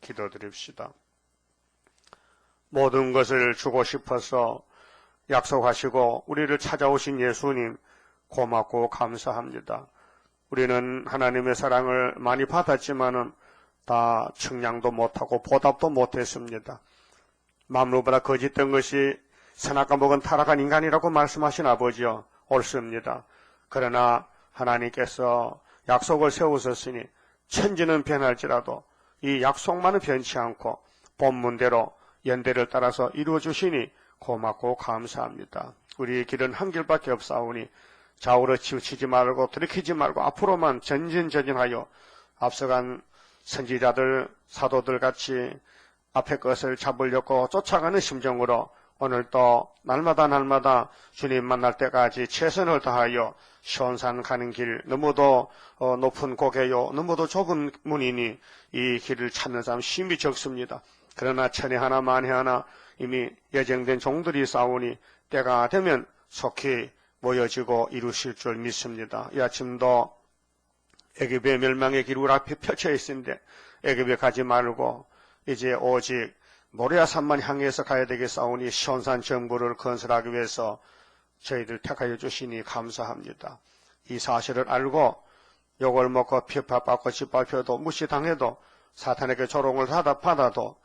기도드립시다. 모든 것을 주고 싶어서 약속하시고 우리를 찾아오신 예수님 고맙고 감사합니다. 우리는 하나님의 사랑을 많이 받았지만은 다 측량도 못하고 보답도 못했습니다. 만물보다 거짓된 것이 선악과 먹은 타락한 인간이라고 말씀하신 아버지여 옳습니다. 그러나 하나님께서 약속을 세우셨으니 천지는 변할지라도 이 약속만은 변치 않고 본문대로 연대를 따라서 이루어주시니 고맙고 감사합니다. 우리의 길은 한 길밖에 없사오니 좌우로 치우치지 말고 들이키지 말고 앞으로만 전진전진하여 앞서간 선지자들 사도들 같이 앞에 것을 잡으려고 쫓아가는 심정으로 오늘도 날마다 주님 만날 때까지 최선을 다하여 시온산 가는 길 너무도 높은 고개요 너무도 좁은 문이니 이 길을 찾는 사람 심히 적습니다. 그러나 천에 하나 만에 하나 이미 예정된 종들이 싸우니 때가 되면 속히 모여지고 이루실 줄 믿습니다. 이 아침도 애굽의 멸망의 길 우리 앞에 펼쳐 있는데 애굽에 가지 말고 이제 오직 모리아산만 향해서 가야 되겠사오니 시온산 정부를 건설하기 위해서 저희들 택하여 주시니 감사합니다. 이 사실을 알고 욕을 먹고 비판받고 짓밟혀도 무시당해도 사탄에게 조롱을 받아도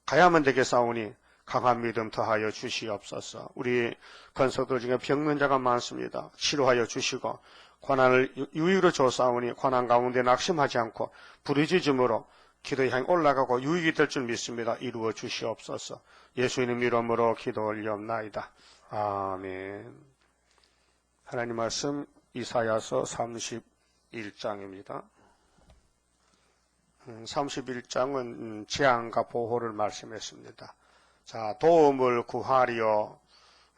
가야만 되겠사오니 강한 믿음 더하여 주시옵소서. 우리 건석들 중에 병든 자가 많습니다. 치료하여 주시고 고난을 유익으로 줬사오니 고난 가운데 낙심하지 않고 부르짖음으로 기도에 향해 올라가고 유익이 될 줄 믿습니다. 이루어 주시옵소서. 예수님 이름으로 기도 올리옵나이다. 아멘. 하나님 말씀 이사야서 31장입니다. 31장은 재앙과 보호를 말씀했습니다. 자, 도움을 구하리요.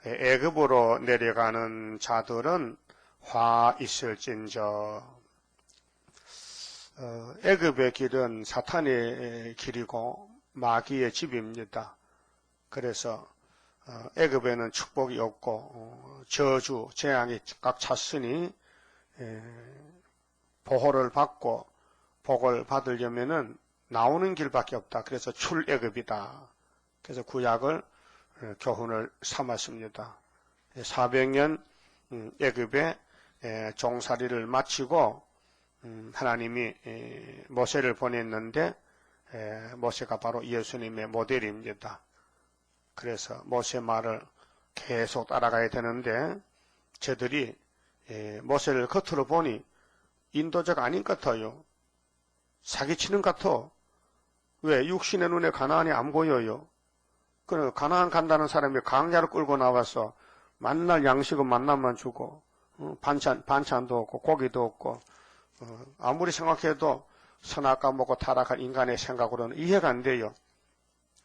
애굽으로 내려가는 자들은 화 있을진저. 애굽의 길은 사탄의 길이고 마귀의 집입니다. 그래서 애굽에는 축복이 없고 저주, 재앙이 꽉 찼으니 보호를 받고 복을 받으려면은 나오는 길밖에 없다. 그래서 출애굽이다. 그래서 구약을 교훈을 삼았습니다. 400년 애굽에 종살이를 마치고 하나님이 모세를 보냈는데 모세가 바로 예수님의 모델입니다. 그래서 모세 말을 계속 따라가야 되는데 저들이 모세를 겉으로 보니 인도자가 아닌 것 같아요. 사기치는 것 같아. 왜? 육신의 눈에 가나안이 안 보여요. 그래, 가나안 간다는 사람이 강자를 끌고 나와서 만날 양식은 만나만 주고 반찬도 없고 고기도 없고 아무리 생각해도 선악과 먹고 타락한 인간의 생각으로는 이해가 안 돼요.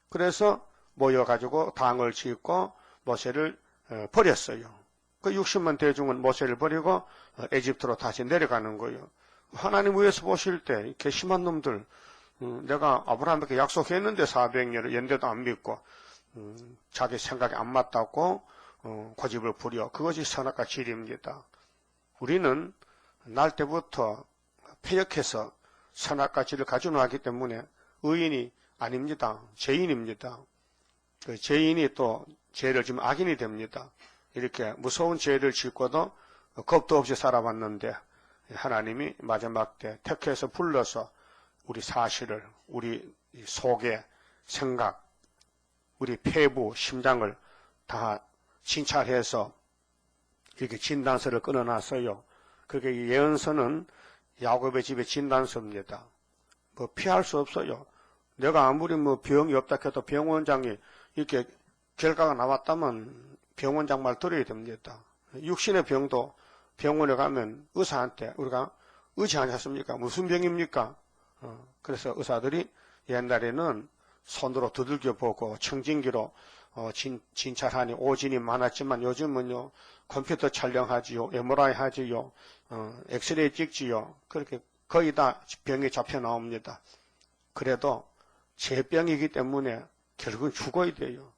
그래서 모여가지고 당을 짓고 모세를 버렸어요. 그 60만 대중은 모세를 버리고 에집트로 다시 내려가는 거예요. 하나님 위에서 보실 때 괘씸한 놈들, 내가 아브라함에게 약속했는데 400년을 연대도 안 믿고 자기 생각에 안 맞다고 고집을 부려. 그것이 선악과 질입니다. 우리는 날 때부터 패역해서 선악과 질을 가져놓았기 때문에 의인이 아닙니다. 죄인입니다. 그 죄인이 또 죄를 지면 악인이 됩니다. 이렇게 무서운 죄를 짓고도 겁도 없이 살아왔는데 하나님이 마지막 때 택해서 불러서 우리 사실을, 우리 속의 생각, 우리 폐부, 심장을 다 진찰해서 이렇게 진단서를 끊어놨어요. 그게 예언서는 야곱의 집의 진단서입니다. 뭐 피할 수 없어요. 내가 아무리 뭐 병이 없다 해도 병원장이 이렇게 결과가 나왔다면 병원장 말 들어야 됩니다. 육신의 병도 병원에 가면 의사한테 우리가 의지하지 않습니까? 무슨 병입니까? 그래서 의사들이 옛날에는 손으로 두들겨 보고 청진기로 진찰하니 오진이 많았지만 요즘은요 컴퓨터 촬영하지요, MRI 하지요, 엑스레이 찍지요. 그렇게 거의 다 병이 잡혀 나옵니다. 그래도 재병이기 때문에 결국은 죽어야 돼요.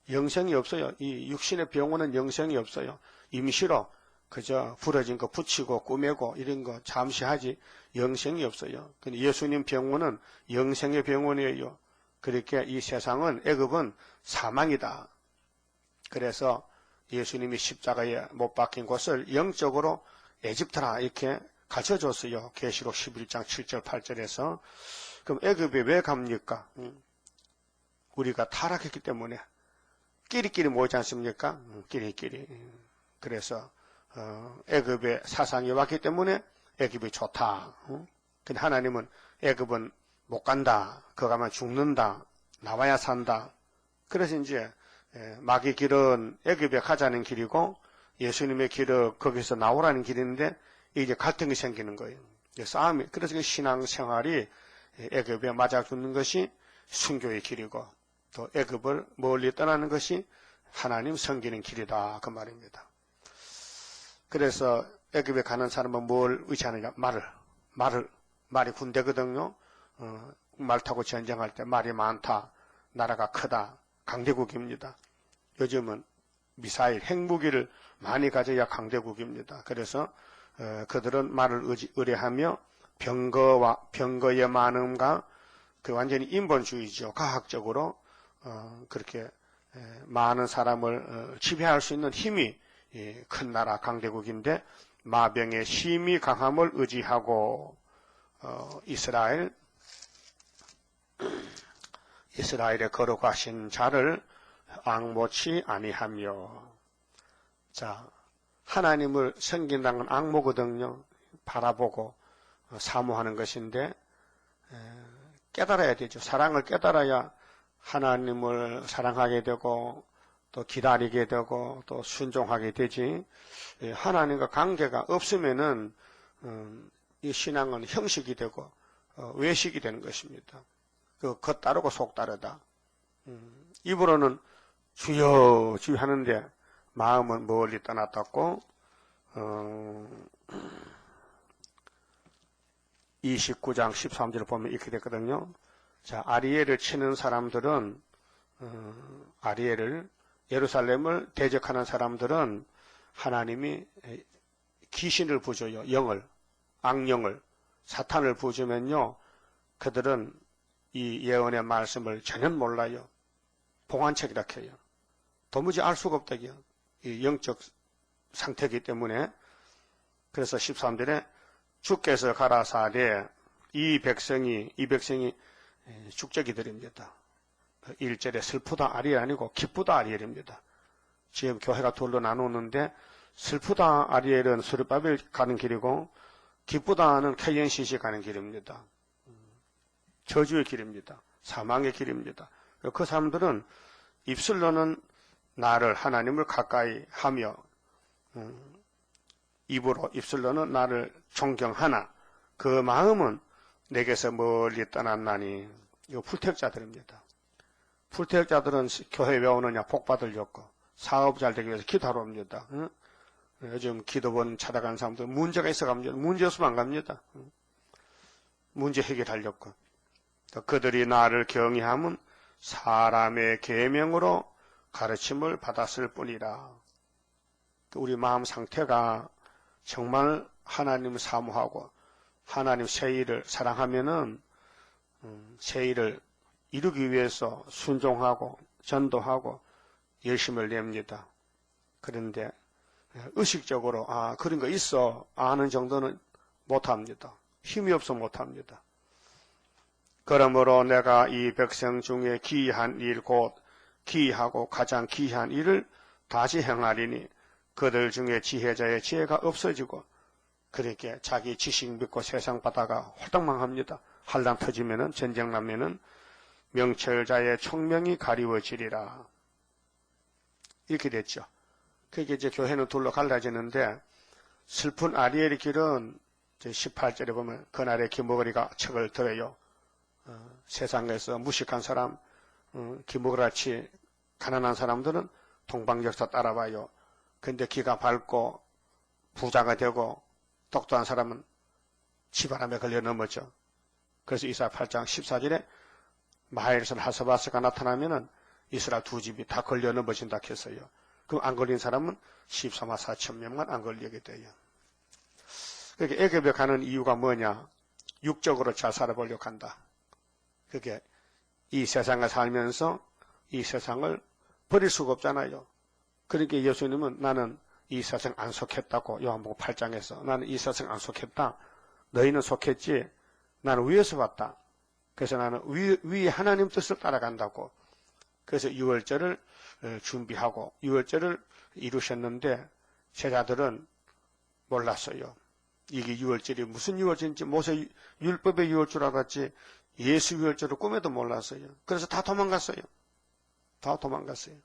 영생이 없어요. 이 육신의 병원은 영생이 없어요. 임시로 그저 부러진 거 붙이고 꾸매고 이런 거 잠시 하지 영생이 없어요. 근데 예수님 병원은 영생의 병원이에요. 그렇게 이 세상은 애굽은 사망이다. 그래서 예수님이 십자가에 못 박힌 곳을 영적으로 에집트라 이렇게 가르쳐줬어요. 계시록 11장 7절 8절에서. 그럼 애굽에 왜 갑니까? 우리가 타락했기 때문에 끼리끼리 모이지 않습니까? 끼리끼리. 그래서 애굽에 사상이 왔기 때문에 애굽이 좋다. 근데 하나님은 애굽은 못 간다. 거 가면 죽는다. 나와야 산다. 그래서 이제 마귀 길은 애굽에 가자는 길이고 예수님의 길은 거기서 나오라는 길인데 이제 갈등이 생기는 거예요. 싸움이. 그래서 신앙생활이 애굽에 맞아 죽는 것이 순교의 길이고 또 애굽을 멀리 떠나는 것이 하나님 섬기는 길이다. 그 말입니다. 그래서 애굽에 가는 사람은 뭘 의지하느냐? 말이 군대거든요. 말 타고 전쟁할 때 말이 많다. 나라가 크다. 강대국입니다. 요즘은 미사일, 핵무기를 많이 가져야 강대국입니다. 그래서 그들은 말을 의뢰하며 병거의 많음과 그 완전히 인본주의죠. 과학적으로 그렇게 많은 사람을 지배할 수 있는 힘이 큰 나라 강대국인데 마병의 힘이 강함을 의지하고 이스라엘에 거룩하신 자를 앙모치 아니하며. 자, 하나님을 섬긴다는 건 앙모거든요. 바라보고 사모하는 것인데 깨달아야 되죠. 사랑을 깨달아야 하나님을 사랑하게 되고 또 기다리게 되고 또 순종하게 되지. 하나님과 관계가 없으면은 이 신앙은 형식이 되고 외식이 되는 것입니다. 겉 따르고 속 다르다. 입으로는 주여 주여 하는데 마음은 멀리 떠났다고. 29장 13절을 보면 이렇게 됐거든요. 자, 아리엘을 치는 사람들은 예루살렘을 대적하는 사람들은 하나님이 귀신을 부어요. 악령을, 사탄을 부어주면요, 그들은 이 예언의 말씀을 전혀 몰라요. 봉안책이라 해요. 도무지 알 수가 없다고요. 이 영적 상태이기 때문에. 그래서 13절에 주께서 가라사대 이 백성이 축적이들입니다. 1절에 슬프다 아리엘 아니고 기쁘다 아리엘입니다. 지금 교회가 둘로 나누는데 슬프다 아리엘은 스룹바벨 가는 길이고 기쁘다는 KNCC 가는 길입니다. 저주의 길입니다. 사망의 길입니다. 그 사람들은 입술로는 나를 하나님을 가까이 하며 입술로는 나를 존경하나 그 마음은 내게서 멀리 떠났나니. 이거 불택자들입니다. 불택자들은 교회 왜 오느냐? 복 받으려고, 사업 잘 되기 위해서 기도하러 옵니다. 요즘 기도원 찾아가는 사람들 문제가 있어 갑니다. 문제 없으면 안 갑니다. 문제 해결하려고. 그들이 나를 경외함은 사람의 계명으로 가르침을 받았을 뿐이라. 우리 마음 상태가 정말 하나님을 사모하고 하나님 새 일을 사랑하면은 새 일을 이루기 위해서 순종하고 전도하고 열심을 냅니다. 그런데 의식적으로 그런 거 있어 아는 정도는 못합니다. 힘이 없어 못합니다. 그러므로 내가 이 백성 중에 기이한 일 곧 기이하고 가장 기이한 일을 다시 행하리니 그들 중에 지혜자의 지혜가 없어지고 그렇게 자기 지식 믿고 세상 바다가 홀딱망합니다. 한란 터지면은 전쟁 나면은 명철자의 총명이 가리워지리라. 이렇게 됐죠. 그게 이제 교회는 둘로 갈라지는데 슬픈 아리엘의 길은 18절에 보면 그날의 기목거리가 척을 들어요. 세상에서 무식한 사람, 기목같이 가난한 사람들은 동방역사 따라와요. 근데 기가 밝고 부자가 되고 똑똑한 사람은 치바람에 걸려 넘어져. 그래서 이사야 8장 14절에 마헬선 하스바스가 나타나면은 이스라엘 두 집이 다 걸려 넘어진다 했어요. 그 안 걸린 사람은 14만 4천 명만 안 걸리게 돼요. 그게 애굽에 가는 이유가 뭐냐? 육적으로 잘 살아보려고 한다. 그게 이 세상을 살면서 이 세상을 버릴 수가 없잖아요. 그러니까 예수님은 나는 이 세상 안 속했다고 요한복음 8장에서 나는 이 세상 안 속했다. 너희는 속했지. 나는 위에서 왔다. 그래서 나는 위에 하나님 뜻을 따라간다고. 그래서 유월절을 준비하고 유월절을 이루셨는데 제자들은 몰랐어요. 이게 유월절이 무슨 유월절인지 모세 율법의 유월 줄 알았지 예수 유월절을 꿈에도 몰랐어요. 그래서 다 도망갔어요. 다 도망갔어요.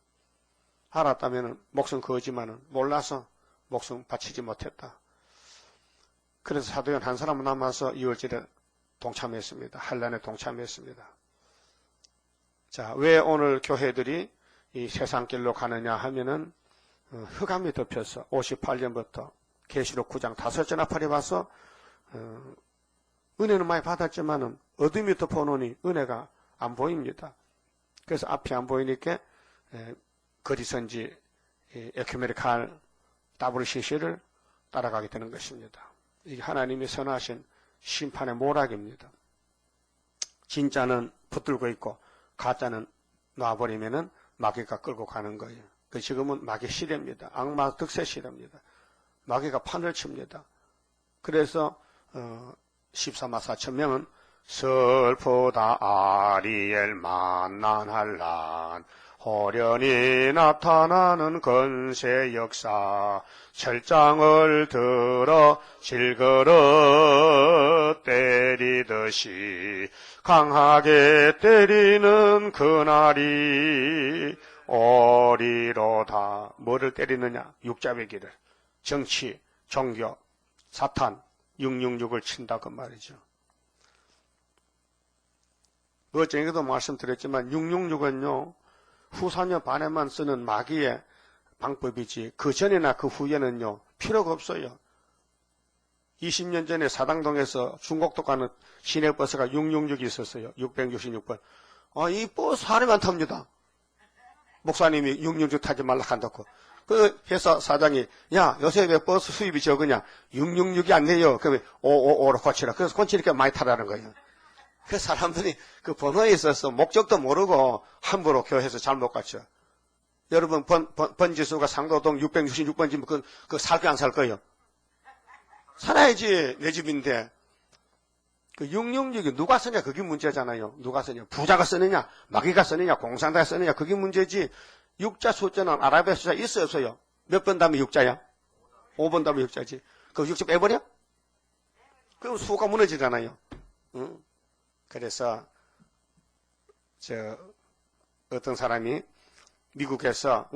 알았다면 목숨 거지만은 몰라서 목숨 바치지 못했다. 그래서 사도연 한 사람은 남아서 유월절에 동참했습니다. 환란에 동참했습니다. 자, 왜 오늘 교회들이 이 세상길로 가느냐 하면은 흑암이 덮여서 58년부터 계시록 9장 5절 나팔이 와서 은혜는 많이 받았지만은 어둠이 덮어놓으니 은혜가 안 보입니다. 그래서 앞이 안 보이니까 거리선지 에큐메니칼 WCC를 따라가게 되는 것입니다. 이게 하나님이 선하신 심판의 모락입니다. 진짜는 붙들고 있고 가짜는 놔버리면은 마귀가 끌고 가는 거예요. 그 지금은 마귀 시대입니다. 악마 득세 시대입니다. 마귀가 판을 칩니다. 그래서 14만 4천 명은 슬프다 아리엘 만난할란 호련히 나타나는 건세 역사 철장을 들어 질그릇 때리듯이 강하게 때리는 그날이 오리로다. 뭐를 때리느냐? 육자배기를. 정치, 종교, 사탄, 666을 친다 그 말이죠. 어제에도 말씀드렸지만 666은요. 후사녀 반에만 쓰는 마귀의 방법이지 그 전이나 그 후에는요. 필요가 없어요. 20년 전에 사당동에서 중곡도 가는 시내버스가 666이 있었어요. 666번. 이 버스 사람이 안 탑니다. 목사님이 666 타지 말라 한다고. 그 회사 사장이 야 요새 왜 버스 수입이 적으냐. 666이 안 돼요. 그러면 555로 고치라. 그래서 고치니까 많이 타라는 거예요. 그 사람들이 그 번호에 있어서 목적도 모르고 함부로 교회에서 잘못 갔죠. 여러분 번지수가 상도동 666번지면 그 살 거야 안 살 거예요? 살아야지. 내 집인데. 그 666이 누가 쓰냐 그게 문제잖아요. 누가 쓰냐. 부자가 쓰느냐 마귀가 쓰느냐 공산당이 쓰느냐 그게 문제지. 육자 숫자는 아라비아 숫자 있어요 없어요? 몇 번 다음에 육자야? 5번 다음에 육자지. 그 육자 빼버려? 그럼 수가 무너지잖아요. 응? 그래서 어떤 사람이 미국에서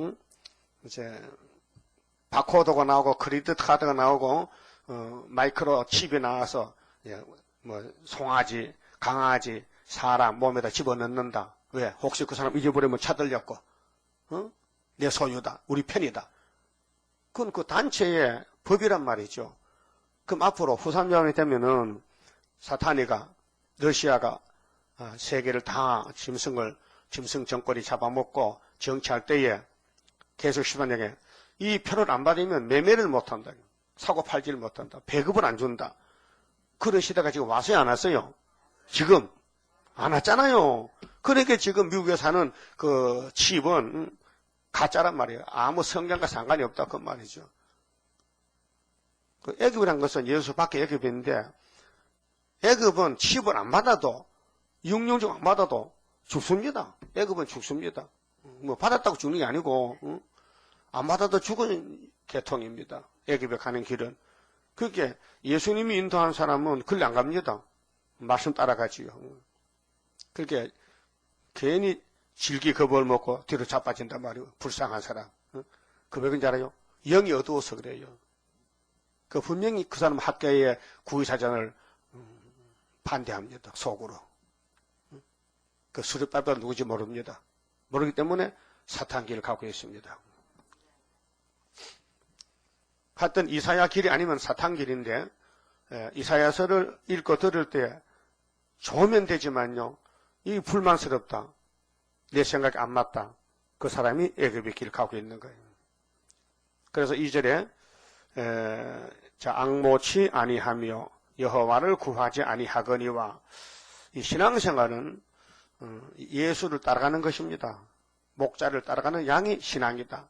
이제 바코드가 나오고 크레딧 카드가 나오고 마이크로 칩이 나와서 뭐 송아지, 강아지, 사람 몸에다 집어넣는다. 왜? 혹시 그 사람 잊어버리면 차들렸고 내 소유다. 우리 편이다. 그건 그 단체의 법이란 말이죠. 그럼 앞으로 후삼년이 되면은 사탄이가 러시아가 세계를 다 짐승 정권이 잡아먹고 정치할 때에 계속 시간에 이 표를 안 받으면 매매를 못한다. 사고 팔지를 못한다. 배급을 안 준다. 그런 시대가 지금 왔어요 안 왔어요? 지금 안 왔잖아요. 그러니까 지금 미국에 사는 그 칩은 가짜란 말이에요. 아무 성경과 상관이 없다 그 말이죠. 그 애굽이란 것은 예수밖에 애굽인데 애굽은 칩을 안 받아도 666 안 받아도 죽습니다. 애굽은 죽습니다. 뭐 받았다고 죽는 게 아니고 안 받아도 죽은 계통입니다. 애굽에 가는 길은. 그게 예수님이 인도한 사람은 그걸 안 갑니다. 말씀 따라가지요. 그렇게 괜히 질기 겁을 먹고 뒤로 자빠진단 말이에요. 불쌍한 사람. 그 왜 그런지 알아요? 영이 어두워서 그래요. 그 분명히 그 사람 학교의 구의사전을 반대합니다. 속으로. 그 수렵답도 누구지 모릅니다. 모르기 때문에 사탄길을 가고 있습니다. 하여튼 이사야 길이 아니면 사탄길인데 이사야서를 읽고 들을 때 좋으면 되지만요. 이 불만스럽다. 내 생각이 안 맞다. 그 사람이 애굽의 길을 가고 있는 거예요. 그래서 2절에 앙모치 아니하며 여호와를 구하지 아니하거니와, 이 신앙생활은 예수를 따라가는 것입니다. 목자를 따라가는 양이 신앙이다.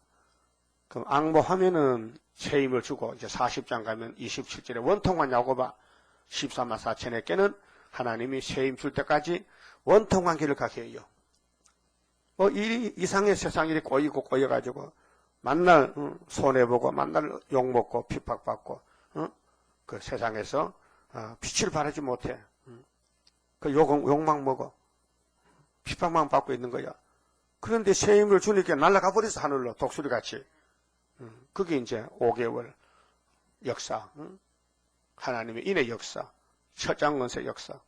그럼 앙모하면은 새 힘을 주고, 이제 40장 가면 27절에 원통한 야고바 14만 4천에게는 하나님이 새 힘 줄 때까지 원통한 길을 가게 해요. 이상의 세상 일이 꼬여가지고 만날 손해보고 만날 욕먹고 핍박받고 그 세상에서 빛을 발하지 못해. 그 욕망 먹어. 핍박만 받고 있는 거야. 그런데 새 힘을 주니까 날아가 버렸어, 하늘로 독수리같이. 그게 이제 5개월 역사, 하나님의 인의 역사, 첫장건세 역사.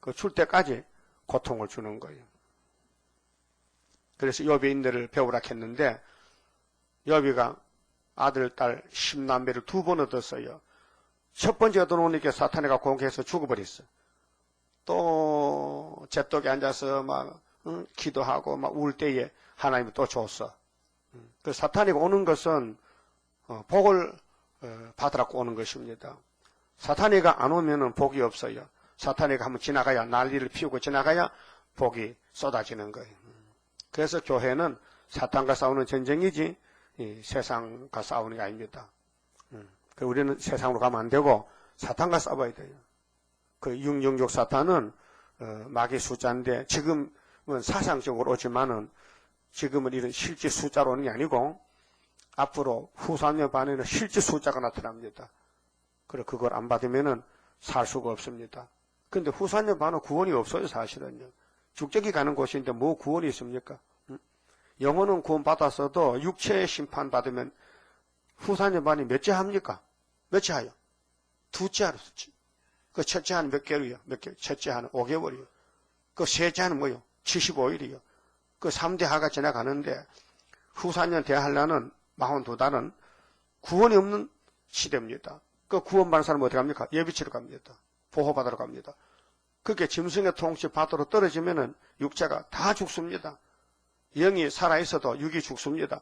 그 줄 때까지 고통을 주는 거예요. 그래서 욥의 인내를 배우라 했는데, 욥이가 아들, 딸 10남매를 2번 얻었어요. 첫 번째 얻어놓으니까 사탄이가 공격해서 죽어버렸어. 또 잿독에 앉아서 막 기도하고 막 울 때에 하나님이 또 줬어. 그 사탄이가 오는 것은 복을 받으라고 오는 것입니다. 사탄이가 안 오면은 복이 없어요. 사탄이가 한번 지나가야, 난리를 피우고 지나가야 복이 쏟아지는 거예요. 그래서 교회는 사탄과 싸우는 전쟁이지 세상과 싸우는 게 아닙니다. 우리는 세상으로 가면 안 되고 사탄과 싸워야 돼요. 그 666 사탄은 마귀 숫자인데, 지금은 사상적으로 오지만은 지금은 이런 실제 숫자로 오는 게 아니고 앞으로 후 3년 반에는 실제 숫자가 나타납니다. 그래, 그걸 안 받으면은 살 수가 없습니다. 근데 후 4년 반은 구원이 없어요, 사실은요. 죽적이 가는 곳인데 뭐 구원이 있습니까? 영혼은 구원 받았어도 육체의 심판 받으면 후 4년 반이 몇째 합니까? 몇째 하요? 두째 하루 수치. 그 첫째 하는 몇 개월이요? 몇 개월? 첫째 하는 5개월이요. 그 셋째 하는 뭐요? 75일이요. 그 3대 하가 지나가는데 후 4년 대하려는 42달은 구원이 없는 시대입니다. 그 구원받는 사람은 어디 갑니까? 예비치러 갑니다. 보호받으러 갑니다. 그게 짐승의 통치 바다로 떨어지면은 육체가 다 죽습니다. 영이 살아있어도 육이 죽습니다.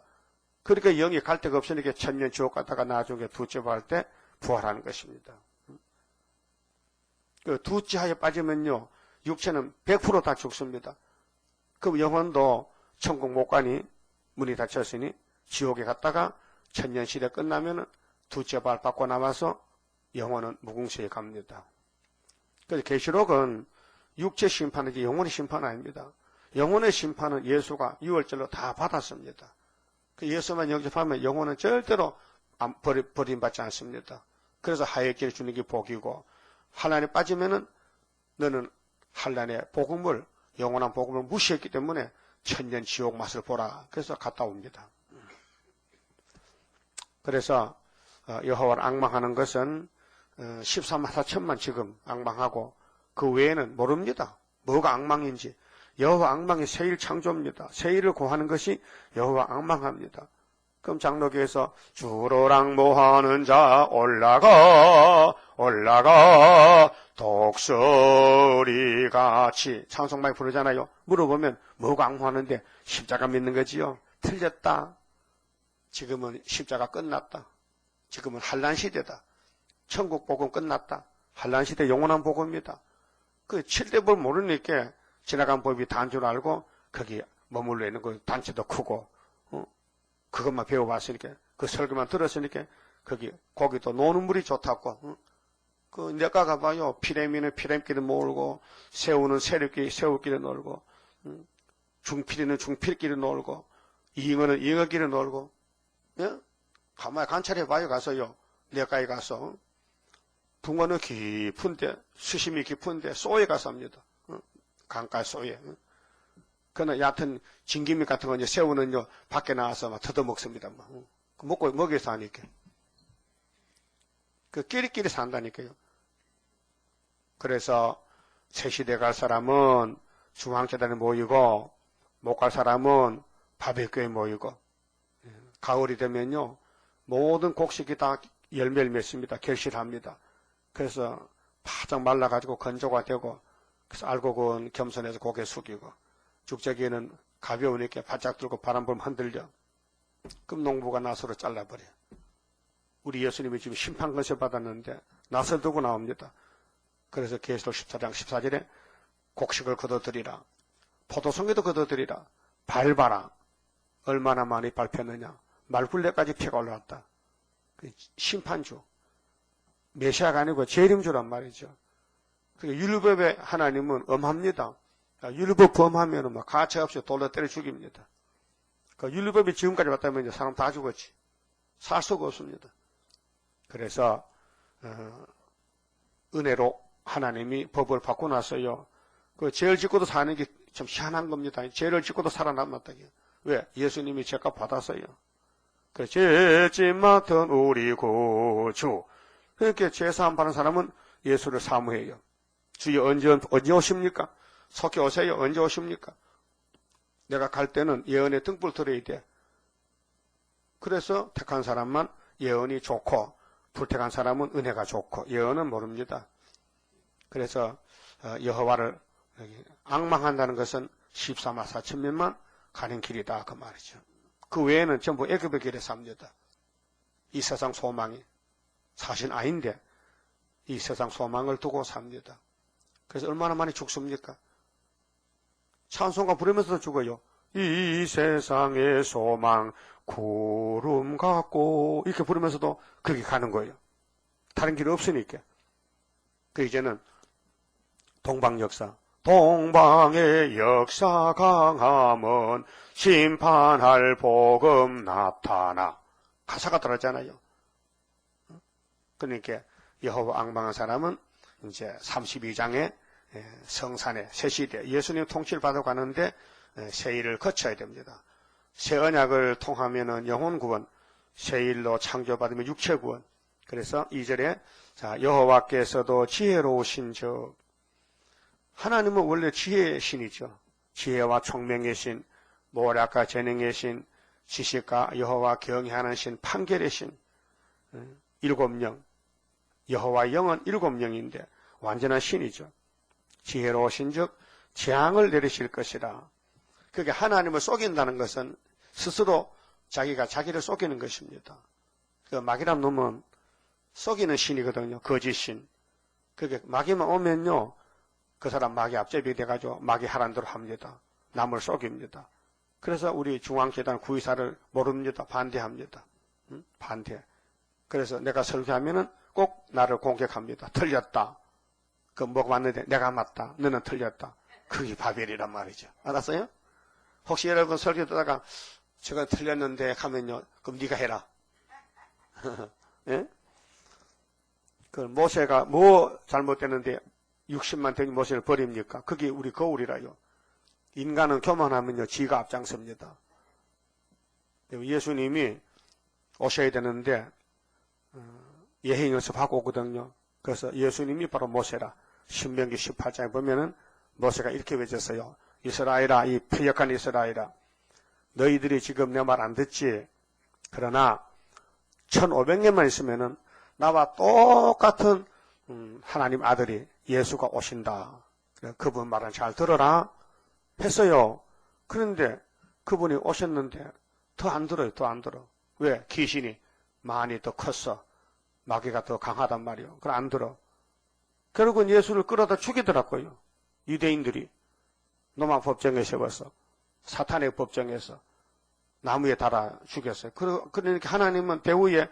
그러니까 영이 갈 데가 없으니까 천년 지옥 갔다가 나중에 두째 부활 때 부활하는 것입니다. 그 두째 하에 빠지면요, 육체는 100% 다 죽습니다. 그럼 영혼도 천국 못 가니 문이 닫혔으니 지옥에 갔다가 천년 시대 끝나면은 두째 부활 받고 남아서 영혼은 무궁시에 갑니다. 그래서 계시록은 육체 심판이지 영혼의 심판 아닙니다. 영혼의 심판은 예수가 6월절로 다 받았습니다. 그 예수만 영접하면 영혼은 절대로 버림받지 않습니다. 그래서 하얗게 주는 게 복이고, 환란에 빠지면은 너는 환란의 복음을, 영원한 복음을 무시했기 때문에 천년 지옥 맛을 보라. 그래서 갔다 옵니다. 그래서 여호와를 앙망하는 것은 13만 4천만 지금 앙망하고 그 외에는 모릅니다. 뭐가 앙망인지. 여호와 앙망이 새일 창조입니다. 새일을 구하는 것이 여호와 앙망합니다. 그럼 장로교에서 주로 앙모하는 자 올라가 독수리같이 찬송 많이 부르잖아요. 물어보면 뭐가 앙모하는데 십자가 믿는 거지요. 틀렸다. 지금은 십자가 끝났다. 지금은 환란 시대다. 천국 복음 끝났다. 환란 시대 영원한 복음입니다. 그 7대 법 모르니까 지나간 법이 단 줄 알고 거기 머물러 있는 거, 단체도 크고 그것만 배워봤으니까, 그 설교만 들었으니까 거기 고기도 노는 물이 좋다고. 그 내가 가봐요. 피레미는 피레미끼리 놀고, 새우는 새우끼리 놀고, 중피리는 중피리끼리 놀고, 잉어는 잉어끼리 놀고. 예? 가만히 관찰해봐요. 가서요. 내가에 가서 붕어는 깊은데, 수심이 깊은데 쏘에 가서 합니다. 강가 쏘에. 그러나 얕은 진기미 같은 거, 이제 새우는요, 밖에 나와서 막 뜯어먹습니다. 먹여서 하니까. 그 끼리끼리 산다니까요. 그래서 새시대 갈 사람은 중앙재단에 모이고, 못 갈 사람은 바베큐에 모이고, 가을이 되면요, 모든 곡식이 다 열매를 맺습니다. 결실합니다. 그래서 바짝 말라가지고 건조가 되고, 그래서 알곡은 겸손해서 고개 숙이고, 죽자기에는 가벼우니까 바짝 들고 바람 불면 흔들려. 그럼 농부가 나서로 잘라버려. 우리 예수님이 지금 심판권세 받았는데 낯을 두고 나옵니다. 그래서 계시록 14장 14절에 곡식을 거둬들이라. 포도송이도 거둬들이라. 밟아라. 얼마나 많이 밟혔느냐. 말굴레까지 피가 올라왔다. 심판주. 메시아가 아니고 재림주란 말이죠. 율법의 하나님은 엄합니다. 율법 범하면 막 가차없이 돌로 때려 죽입니다. 율법이 지금까지 왔다면 사람 다 죽었지. 살 수가 없습니다. 그래서 은혜로 하나님이 법을 받고 나서요. 그 죄를 짓고도 사는 게 참 희한한 겁니다. 죄를 짓고도 살아남았다. 왜? 예수님이 죄값 받았어요. 그 죄짐 맡은 우리 구주. 그렇게 죄사함 받는 사람은 예수를 사모해요. 주여 언제 오십니까? 속히 오세요. 언제 오십니까? 내가 갈 때는 예언의 등불 들어야 돼. 그래서 택한 사람만 예언이 좋고 불택한 사람은 은혜가 좋고 예언은 모릅니다. 그래서 여호와를 앙망한다는 것은 14만 4천명만 가는 길이다 그 말이죠. 그 외에는 전부 애굽의 길에 삽니다. 이 세상 소망이 사실 아닌데 이 세상 소망을 두고 삽니다. 그래서 얼마나 많이 죽습니까? 찬송가 부르면서도 죽어요. 이 세상의 소망 구름 같고 이렇게 부르면서도 거기 가는 거예요. 다른 길이 없으니까. 그 이제는 동방 역사. 동방의 역사 강함은 심판할 복음 나타나. 가사가 들었잖아요. 그러니까 여호와 앙망한 사람은 이제 32장의 성산의 새시대 예수님 통치를 받아 가는데 세일을 거쳐야 됩니다. 새 언약을 통하면은 영혼 구원, 세일로 창조받으면 육체 구원. 그래서 2절에 자 여호와께서도 지혜로우신 적 하나님은 원래 지혜의 신이죠. 지혜와 총명의 신, 모략과 재능의 신, 지식과 여호와 경외하는 신, 판결의 신. 7명. 여호와 영은 7명인데 완전한 신이죠. 지혜로우신 즉 재앙을 내리실 것이라. 그게 하나님을 속인다는 것은 스스로 자기가 자기를 속이는 것입니다. 그 마귀란 놈은 속이는 신이거든요. 거짓신. 그게 마귀만 오면요. 그 사람 마귀 앞잡이 돼가지고 마귀 하란 대로 합니다. 남을 속입니다. 그래서 우리 중앙재단 구의사를 모릅니다. 반대합니다. 반대. 그래서 내가 설교하면은 꼭 나를 공격합니다. 틀렸다. 그 뭐가 맞는데 내가 맞다. 너는 틀렸다. 그게 바벨이란 말이죠. 알았어요? 혹시 여러분 설교 듣다가 제가 틀렸는데 하면요. 그럼 네가 해라. 예? 그 모세가 뭐 잘못됐는데 60만 된 모세를 버립니까? 그게 우리 거울이라요. 인간은 교만하면요. 지가 앞장섭니다. 예수님이 오셔야 되는데 예행 연습하고 오거든요. 그래서 예수님이 바로 모세라. 신명기 18장에 보면은 모세가 이렇게 외쳤어요. 이스라엘아, 이 패역한 이스라엘아, 너희들이 지금 내 말 안 듣지? 그러나 1500년만 있으면은 나와 똑같은 하나님 아들이 예수가 오신다. 그분 말은 잘 들어라 했어요. 그런데 그분이 오셨는데 더 안 들어요. 더 안 들어. 왜? 귀신이 많이 더 컸어. 마귀가 더 강하단 말이요. 그걸 안 들어. 결국은 예수를 끌어다 죽이더라고요. 유대인들이 로마 법정에 세워서 사탄의 법정에서 나무에 달아 죽였어요. 그러니까 하나님은 배후에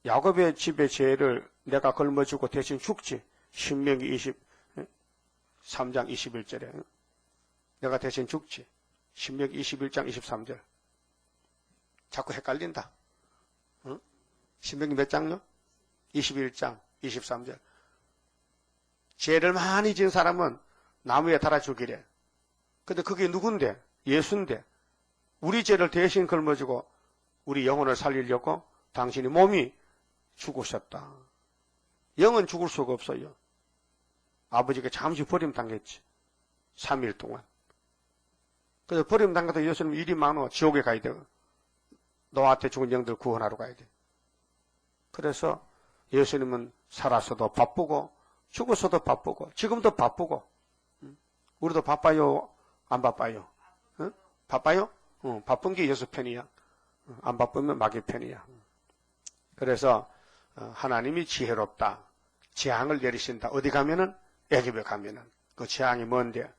야곱의 집의 죄를 내가 걸머지고 대신 죽지. 신명기 23장 21절에 내가 대신 죽지. 신명기 21장 23절. 자꾸 헷갈린다. 응? 신명기 몇 장요? 21장 23절. 죄를 많이 지은 사람은 나무에 달아 죽이래. 근데 그게 누군데? 예수인데. 우리 죄를 대신 걸머지고 우리 영혼을 살리려고 당신이 몸이 죽으셨다. 영은 죽을 수가 없어요. 아버지가 잠시 버림당했지. 3일 동안. 그래서 버림당해도 예수님 일이 많어. 지옥에 가야 돼. 너한테 죽은 영들 구원하러 가야 돼. 그래서 예수님은 살아서도 바쁘고 죽어서도 바쁘고 지금도 바쁘고 우리도 바빠요? 안 바빠요? 응? 바빠요? 바쁜 게 예수 편이야. 안 바쁘면 마귀 편이야. 그래서 하나님이 지혜롭다. 재앙을 내리신다. 어디 가면은? 애굽에 가면은. 그 재앙이 뭔데?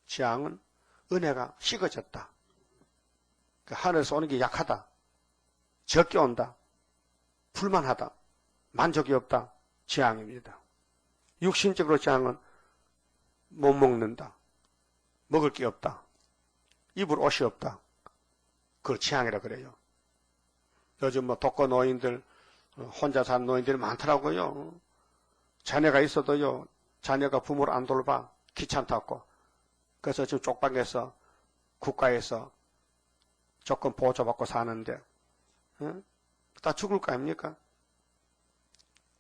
재앙은 은혜가 식어졌다. 그 하늘에서 오는 게 약하다. 적게 온다. 불만하다. 만족이 없다. 재앙입니다. 육신적으로 재앙은 못 먹는다. 먹을 게 없다. 입을 옷이 없다. 그걸 재앙이라 그래요. 요즘 뭐 독거 노인들, 혼자 사는 노인들이 많더라고요. 자녀가 있어도요, 자녀가 부모를 안 돌봐. 귀찮다고. 그래서 지금 쪽방에서 국가에서 조금 보조받고 사는데, 다 죽을 거 아닙니까?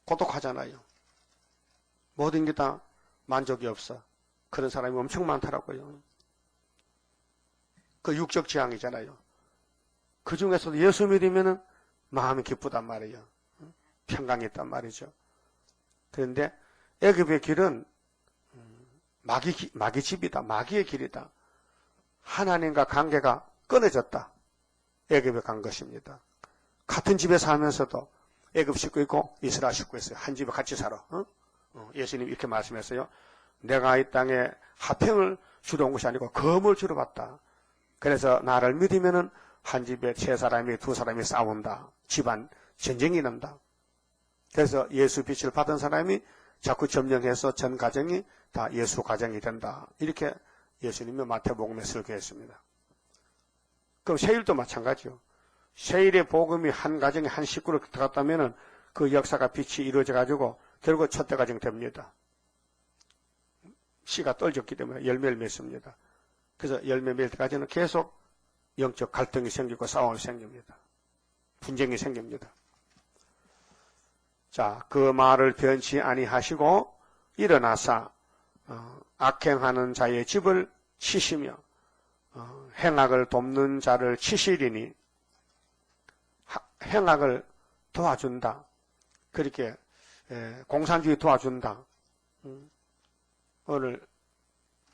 고독하잖아요. 모든 게 다 만족이 없어. 그런 사람이 엄청 많더라고요. 그 육적 재앙이잖아요. 그 중에서도 예수 믿으면은 마음이 기쁘단 말이에요. 평강이 있단 말이죠. 그런데 애굽의 길은 마귀 집이다. 마귀의 길이다. 하나님과 관계가 끊어졌다. 애굽에 간 것입니다. 같은 집에 살면서도 애굽 식구 있고 이스라엘 식구 있어요. 한 집에 같이 살아. 예수님 이렇게 말씀했어요. 내가 이 땅에 화평을 주러 온 것이 아니고 검을 주러 왔다. 그래서 나를 믿으면은 한 집에 세 사람이 두 사람이 싸운다. 집안 전쟁이 난다. 그래서 예수 빛을 받은 사람이 자꾸 점령해서 전 가정이 다 예수 가정이 된다. 이렇게 예수님이 마태복음에 설교했습니다. 그럼 세일도 마찬가지요. 세일의 복음이 한 가정에 한 식구를 들어갔다면은 그 역사가 빛이 이루어져 가지고 결국 첫대 가정 됩니다. 씨가 떨어졌기 때문에 열매를 맺습니다. 그래서 열매 맺을 때까지는 계속 영적 갈등이 생기고 싸움이 생깁니다. 분쟁이 생깁니다. 자, 그 말을 변치 아니하시고 일어나사 악행하는 자의 집을 치시며 행악을 돕는 자를 치시리니 행악을 도와준다. 그렇게 공산주의 도와준다. 오늘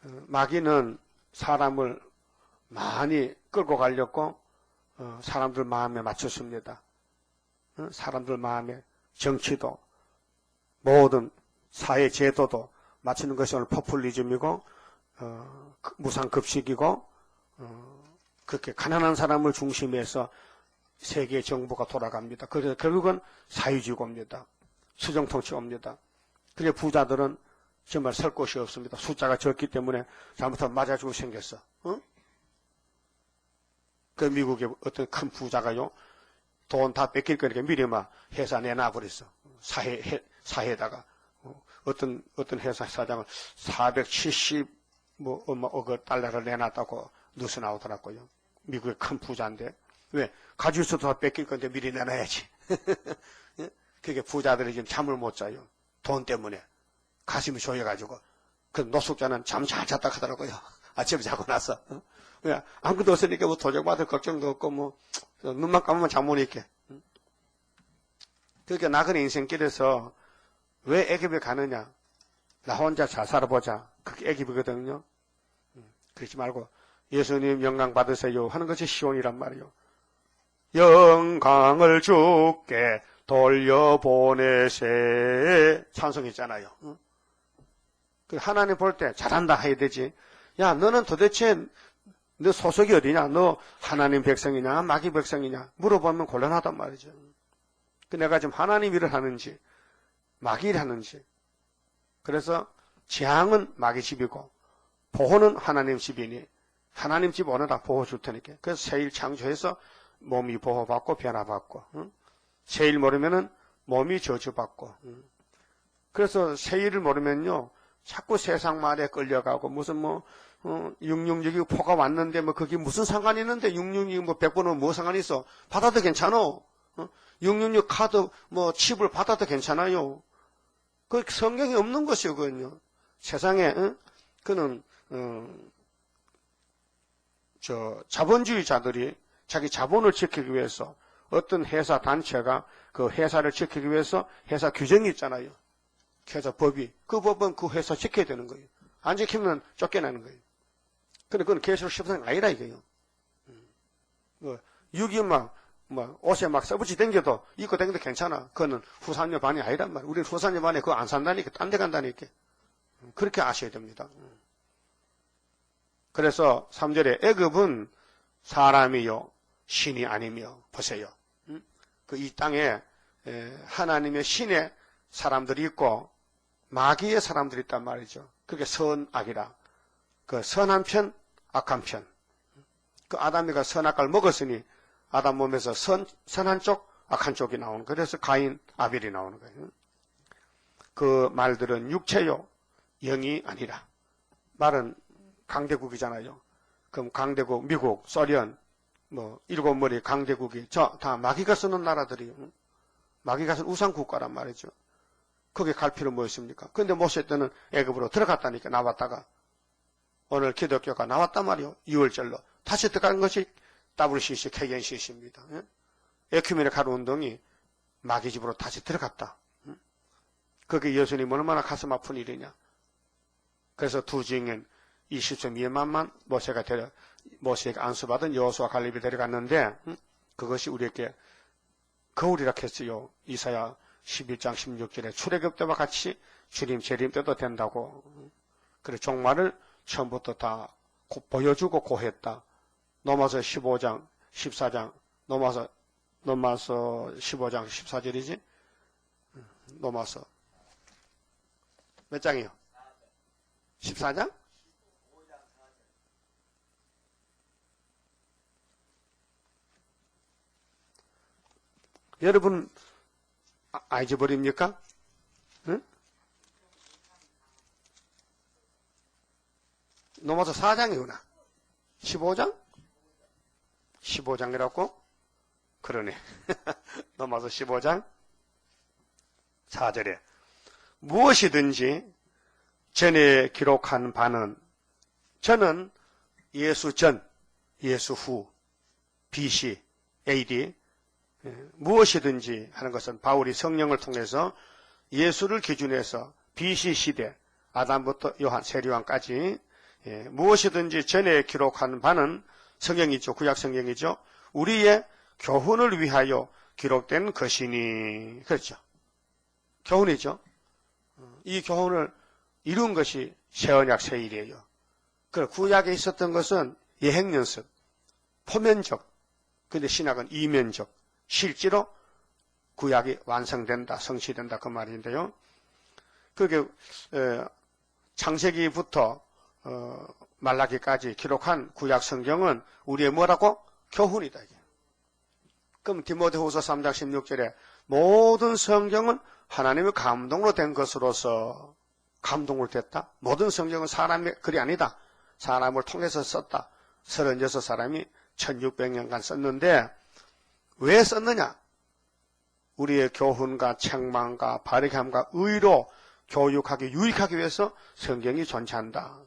마귀는 사람을 많이 끌고 가려고 사람들 마음에 맞췄습니다. 사람들 마음에 정치도 모든 사회 제도도 맞추는 것이 오늘 포퓰리즘이고 무상급식이고 그렇게 가난한 사람을 중심해서 세계 정부가 돌아갑니다. 그래서 결국은 사회주의입니다. 수정통치입니다. 그래서 부자들은 정말 설 곳이 없습니다. 숫자가 적기 때문에 잘못하면 맞아주고 생겼어. 그 미국의 어떤 큰 부자가요, 돈 다 뺏길 거니까 미리 막 회사 내놔버렸어. 사회에다가. 어떤 회사 사장은 470억 달러를 내놨다고 뉴스 나오더라고요. 미국의 큰 부자인데. 왜? 가지고 있어도 다 뺏길 건데 미리 내놔야지. 그게 부자들이 지금 잠을 못 자요. 돈 때문에. 가슴이 조여가지고. 그 노숙자는 잠 잘 잤다 하더라고요. 아침에 자고 나서. 왜? 아무것도 없으니까 뭐 도적받을 걱정도 없고 뭐 눈만 감으면 잠 못 있게. 그러니까 나그네 인생길에서 왜 애굽에 가느냐? 나 혼자 잘 살아보자. 그게 애굽이거든요. 그러지 말고 예수님 영광 받으세요 하는 것이 시온이란 말이요. 영광을 주께 돌려보내세 찬송했잖아요. 그 하나님 볼 때 잘한다 해야 되지. 야, 너는 도대체 너 소속이 어디냐? 너 하나님 백성이냐? 마귀 백성이냐? 물어보면 곤란하단 말이죠. 내가 지금 하나님 일을 하는지 마귀 일을 하는지. 그래서 재앙은 마귀 집이고 보호는 하나님 집이니 하나님 집 오너라 보호 줄 테니까. 그래서 새일 창조해서 몸이 보호받고 변화받고 새일 모르면은 몸이 저주받고. 그래서 새일을 모르면요 자꾸 세상 말에 끌려가고 무슨 666이 포가 왔는데 그게 무슨 상관이 있는데 666 100번은 뭐 상관이 있어. 받아도 괜찮아. 666 카드 칩을 받아도 괜찮아요. 그 성경에 없는 것이요, 그건요. 세상에 그는 자본주의자들이 자기 자본을 지키기 위해서 어떤 회사 단체가 그 회사를 지키기 위해서 회사 규정이 있잖아요. 회사 법이. 그 법은 그 회사 지켜야 되는 거예요. 안 지키면 쫓겨나는 거예요. 근데 그건 개수로 10% 아니라 이거예요. 6이 뭐 옷에 막 써붙이 댕겨도 입고 댕겨도 괜찮아. 그거는 후산여 반이 아니란 말이야. 우리는 후산여 반에 그거 안 산다니까. 딴 데 간다니까. 그렇게 아셔야 됩니다. 그래서 3절에 애굽은 사람이요 신이 아니며 보세요. 그 이 땅에 하나님의 신의 사람들이 있고 마귀의 사람들이 있단 말이죠. 그게 선악이라. 그 선한 편, 악한 편. 그 아담이가 선악을 먹었으니 아담 몸에서 선한 쪽, 악한 쪽이 나오는 거예요. 그래서 가인, 아벨이 나오는 거예요. 그 말들은 육체요, 영이 아니라. 말은 강대국이잖아요. 그럼 강대국, 미국, 소련, 뭐 일곱 머리 강대국이 다 마귀가 쓰는 나라들이요. 마귀가 쓰는 우상 국가란 말이죠. 거기 갈 필요 뭐 있습니까? 근데 모세 때는 애굽으로 들어갔다니까 나왔다가 오늘 기독교가 나왔단 말이요. 6월절로 다시 들어간 것이 WCC, KNCC입니다. 에큐메닉 하루 운동이 마귀 집으로 다시 들어갔다. 그게 예수님 얼마나 가슴 아픈 일이냐. 그래서 두 증인 20세 미만만 모세에게 안수받은 여호수아 갈렙이 데려갔는데 그것이 우리에게 거울이라 했어요. 이사야 11장 16절에 출애굽 때와 같이 주님 재림 때도 된다고. 그래 종말을 처음부터 다 보여주고 고했다. 로마서 15장 14장 로마서 15장 14절이지. 로마서 몇 장이요? 14장? 여러분 잊어버립니까? 응? 로마서 4장이구나. 15장? 15장이라고? 그러네. 로마서 15장 4절에 무엇이든지 전에 기록한 바는 저는 예수 전, 예수 후, BC, AD 무엇이든지 하는 것은 바울이 성령을 통해서 예수를 기준해서 BC 시대 아담부터 요한, 세리요한까지 무엇이든지 전에 기록한 바는 성경이죠. 구약 성경이죠. 우리의 교훈을 위하여 기록된 것이니 그렇죠. 교훈이죠. 이 교훈을 이룬 것이 새언약 새일이에요. 그 구약에 있었던 것은 예행연습, 포면적, 근데 신약은 이면적. 실제로 구약이 완성된다, 성취된다 그 말인데요. 그게 창세기부터 말라기까지 기록한 구약 성경은 우리의 뭐라고? 교훈이다. 이게. 그럼 디모데후서 3장 16절에 모든 성경은 하나님의 감동으로 된 것으로서 감동으로 됐다. 모든 성경은 사람의 글이 아니다. 사람을 통해서 썼다. 36사람이 1600년간 썼는데 왜 썼느냐? 우리의 교훈과 책망과 바르게함과 의로 교육하기 유익하기 위해서 성경이 존재한다.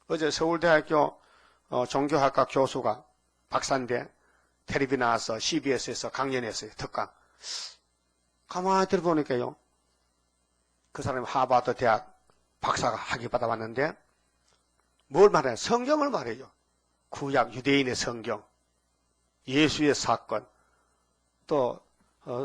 어제 서울대학교 종교학과 교수가 박사인데 텔레비 나와서 CBS에서 강연했어요. 특강. 가만히 들어보니까요. 그 사람이 하버드 대학 박사가 학위 받아왔는데 뭘 말해요? 성경을 말해요. 구약 유대인의 성경, 예수의 사건, 또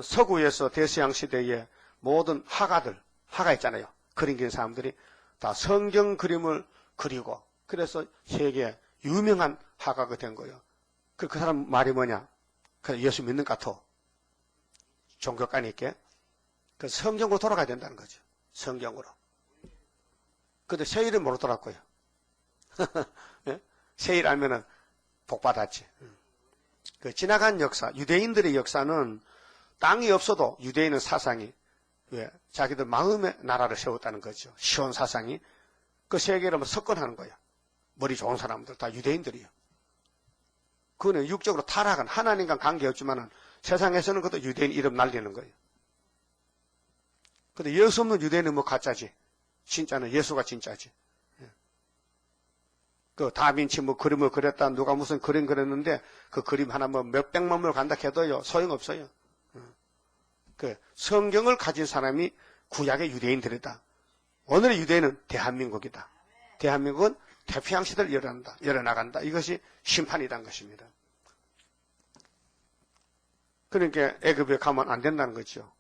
서구에서 대서양 시대의 모든 화가 있잖아요. 그림 그린 사람들이 다 성경 그림을 그리고 그래서 세계 유명한 화가가 된 거예요. 그 사람 말이 뭐냐? 그 예수 믿는 것 같아. 종교가니까 그 성경으로 돌아가야 된다는 거죠. 성경으로. 근데 세일을 모르더라고요. 세일 알면은 복 받았지. 그 지나간 역사, 유대인들의 역사는 땅이 없어도 유대인의 사상이 왜 자기들 마음의 나라를 세웠다는 거죠. 시온 사상이 그 세계를 뭐 석권하는 거야. 머리 좋은 사람들 다 유대인들이요. 그거는 육적으로 타락한 하나님과 관계없지만은 세상에서는 그것도 유대인 이름 날리는 거예요. 근데 예수 없는 유대인은 뭐 가짜지. 진짜는 예수가 진짜지. 그 다빈치 뭐 그림을 그렸다 누가 무슨 그림 그렸는데 그 그림 하나 뭐 몇백만 물 간다 해도요 소용없어요. 그 성경을 가진 사람이 구약의 유대인들이다. 오늘의 유대인은 대한민국이다. 대한민국은 태평양 시대를 열어나간다. 이것이 심판이란 것입니다. 그러니까 애굽에 가면 안 된다는 거죠.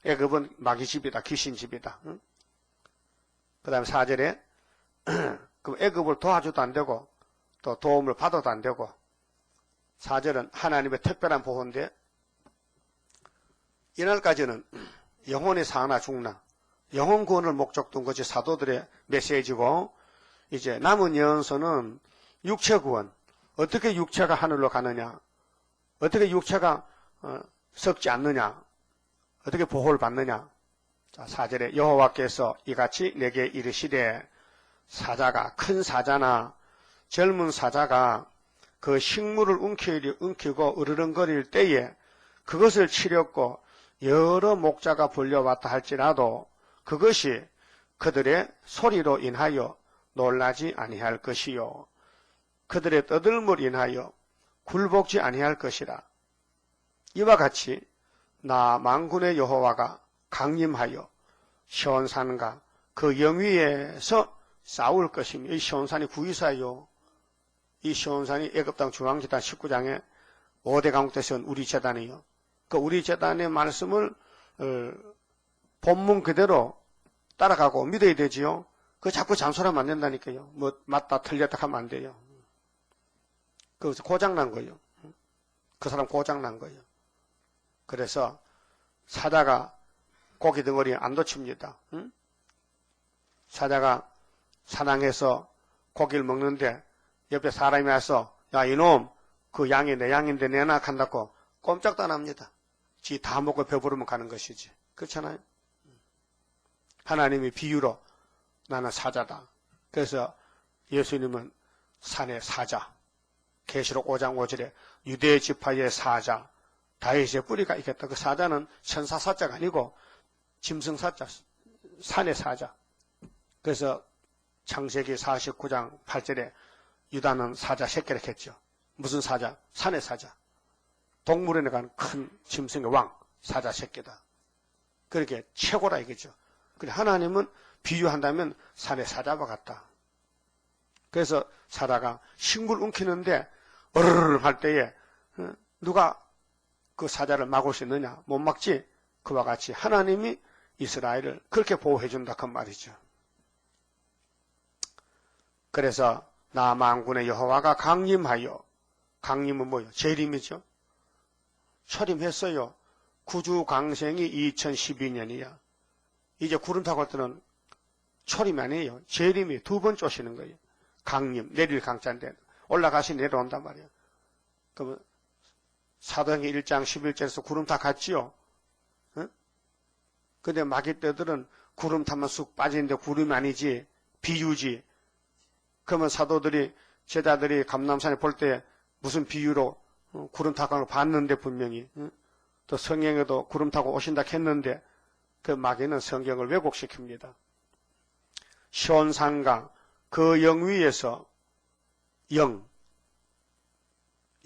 애굽은 마귀 집이다, 귀신 집이다. 응? 그 다음에 4절에 그럼 애굽을 도와줘도 안 되고 또 도움을 받아도 안 되고 4절은 하나님의 특별한 보호인데 이날까지는 영혼이 사나 죽나 영혼 구원을 목적 둔 것이 사도들의 메시지고 이제 남은 예언서는 육체 구원 어떻게 육체가 하늘로 가느냐 어떻게 육체가 썩지 않느냐 어떻게 보호를 받느냐. 자, 4절에 여호와께서 이같이 내게 이르시되 사자가 큰 사자나 젊은 사자가 그 식물을 움키고 으르렁거릴 때에 그것을 치렸고 여러 목자가 불려왔다 할지라도 그것이 그들의 소리로 인하여 놀라지 아니할 것이요 그들의 떠들물 인하여 굴복지 아니할 것이라. 이와 같이 나 만군의 여호와가 강림하여 시온산과 그 영위에서 싸울 것이며 이 시온산이 구이사요. 이 시온산이 애굽 땅 중앙재단 19장에 5대 강국대 세운 우리 재단이요. 그 우리 재단의 말씀을 본문 그대로 따라가고 믿어야 되지요. 그 자꾸 잔소리하면 안 된다니까요. 뭐 맞다 틀렸다 하면 안 돼요. 그래서 고장난 거예요. 그 사람 고장난 거예요. 그래서 사자가 고기 덩어리에 안 놓칩니다. 응? 사자가 사냥해서 고기를 먹는데 옆에 사람이 와서 야 이놈 그 양이 내 양인데 내놔 한다고 꼼짝도 안 합니다. 지 다 먹고 배부르면 가는 것이지. 그렇잖아요. 하나님이 비유로 나는 사자다. 그래서 예수님은 산의 사자 계시록 5장 5절에 유대 지파의 사자 다윗의 뿌리가 있겠다. 그 사자는 천사 사자가 아니고 짐승 사자, 산의 사자. 그래서 창세기 49장 8절에 유다는 사자 새끼를 했죠. 무슨 사자? 산의 사자. 동물에 나간 큰 짐승의 왕, 사자 새끼다. 그렇게 최고라 이거죠. 그래 하나님은 비유한다면 산의 사자와 같다. 그래서 사자가 식물 움키는데 어르르 할 때에 누가 그 사자를 막을 수 있느냐? 못 막지? 그와 같이 하나님이 이스라엘을 그렇게 보호해 준다 그 말이죠. 그래서 나 만군의 여호와가 강림하여 강림은 뭐예요? 재림이죠. 철임했어요. 구주강생이 2012년이야. 이제 구름 타고 올 때는 철임이 아니에요. 재림이 두 번 쪼시는 거예요. 강림, 내릴 강자인데 올라가시 내려온단 말이에요. 그러면 사도행전 1장 11절에서 구름 타 갔지요. 응? 근데 마귀 떼들은 구름 타면 쑥 빠지는데 구름이 아니지 비유지. 그러면 사도들이 제자들이 감람산에 볼 때 무슨 비유로 구름 타고 걸 봤는데 분명히 또 성경에도 구름 타고 오신다 했는데 그 마귀는 성경을 왜곡시킵니다. 시온산과 그 영 위에서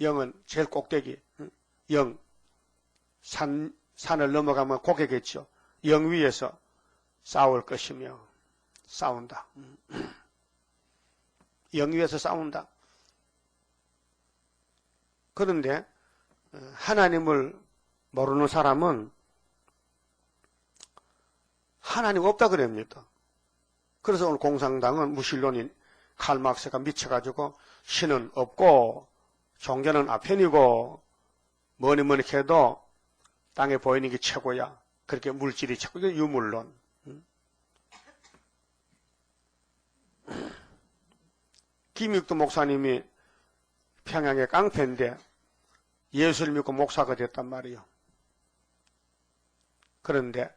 영은 제일 꼭대기 산을 넘어가면 고개겠죠. 영 위에서 싸울 것이며 싸운다. 영 위에서 싸운다. 그런데 하나님을 모르는 사람은 하나님 없다 그럽니다. 그래서 오늘 공산당은 무신론인 칼막스가 미쳐가지고 신은 없고 종교는 아편이고 뭐니 해도 땅에 보이는 게 최고야. 그렇게 물질이 최고. 이게 유물론. 김익도 목사님이 평양의 깡패인데 예수를 믿고 목사가 됐단 말이에요. 그런데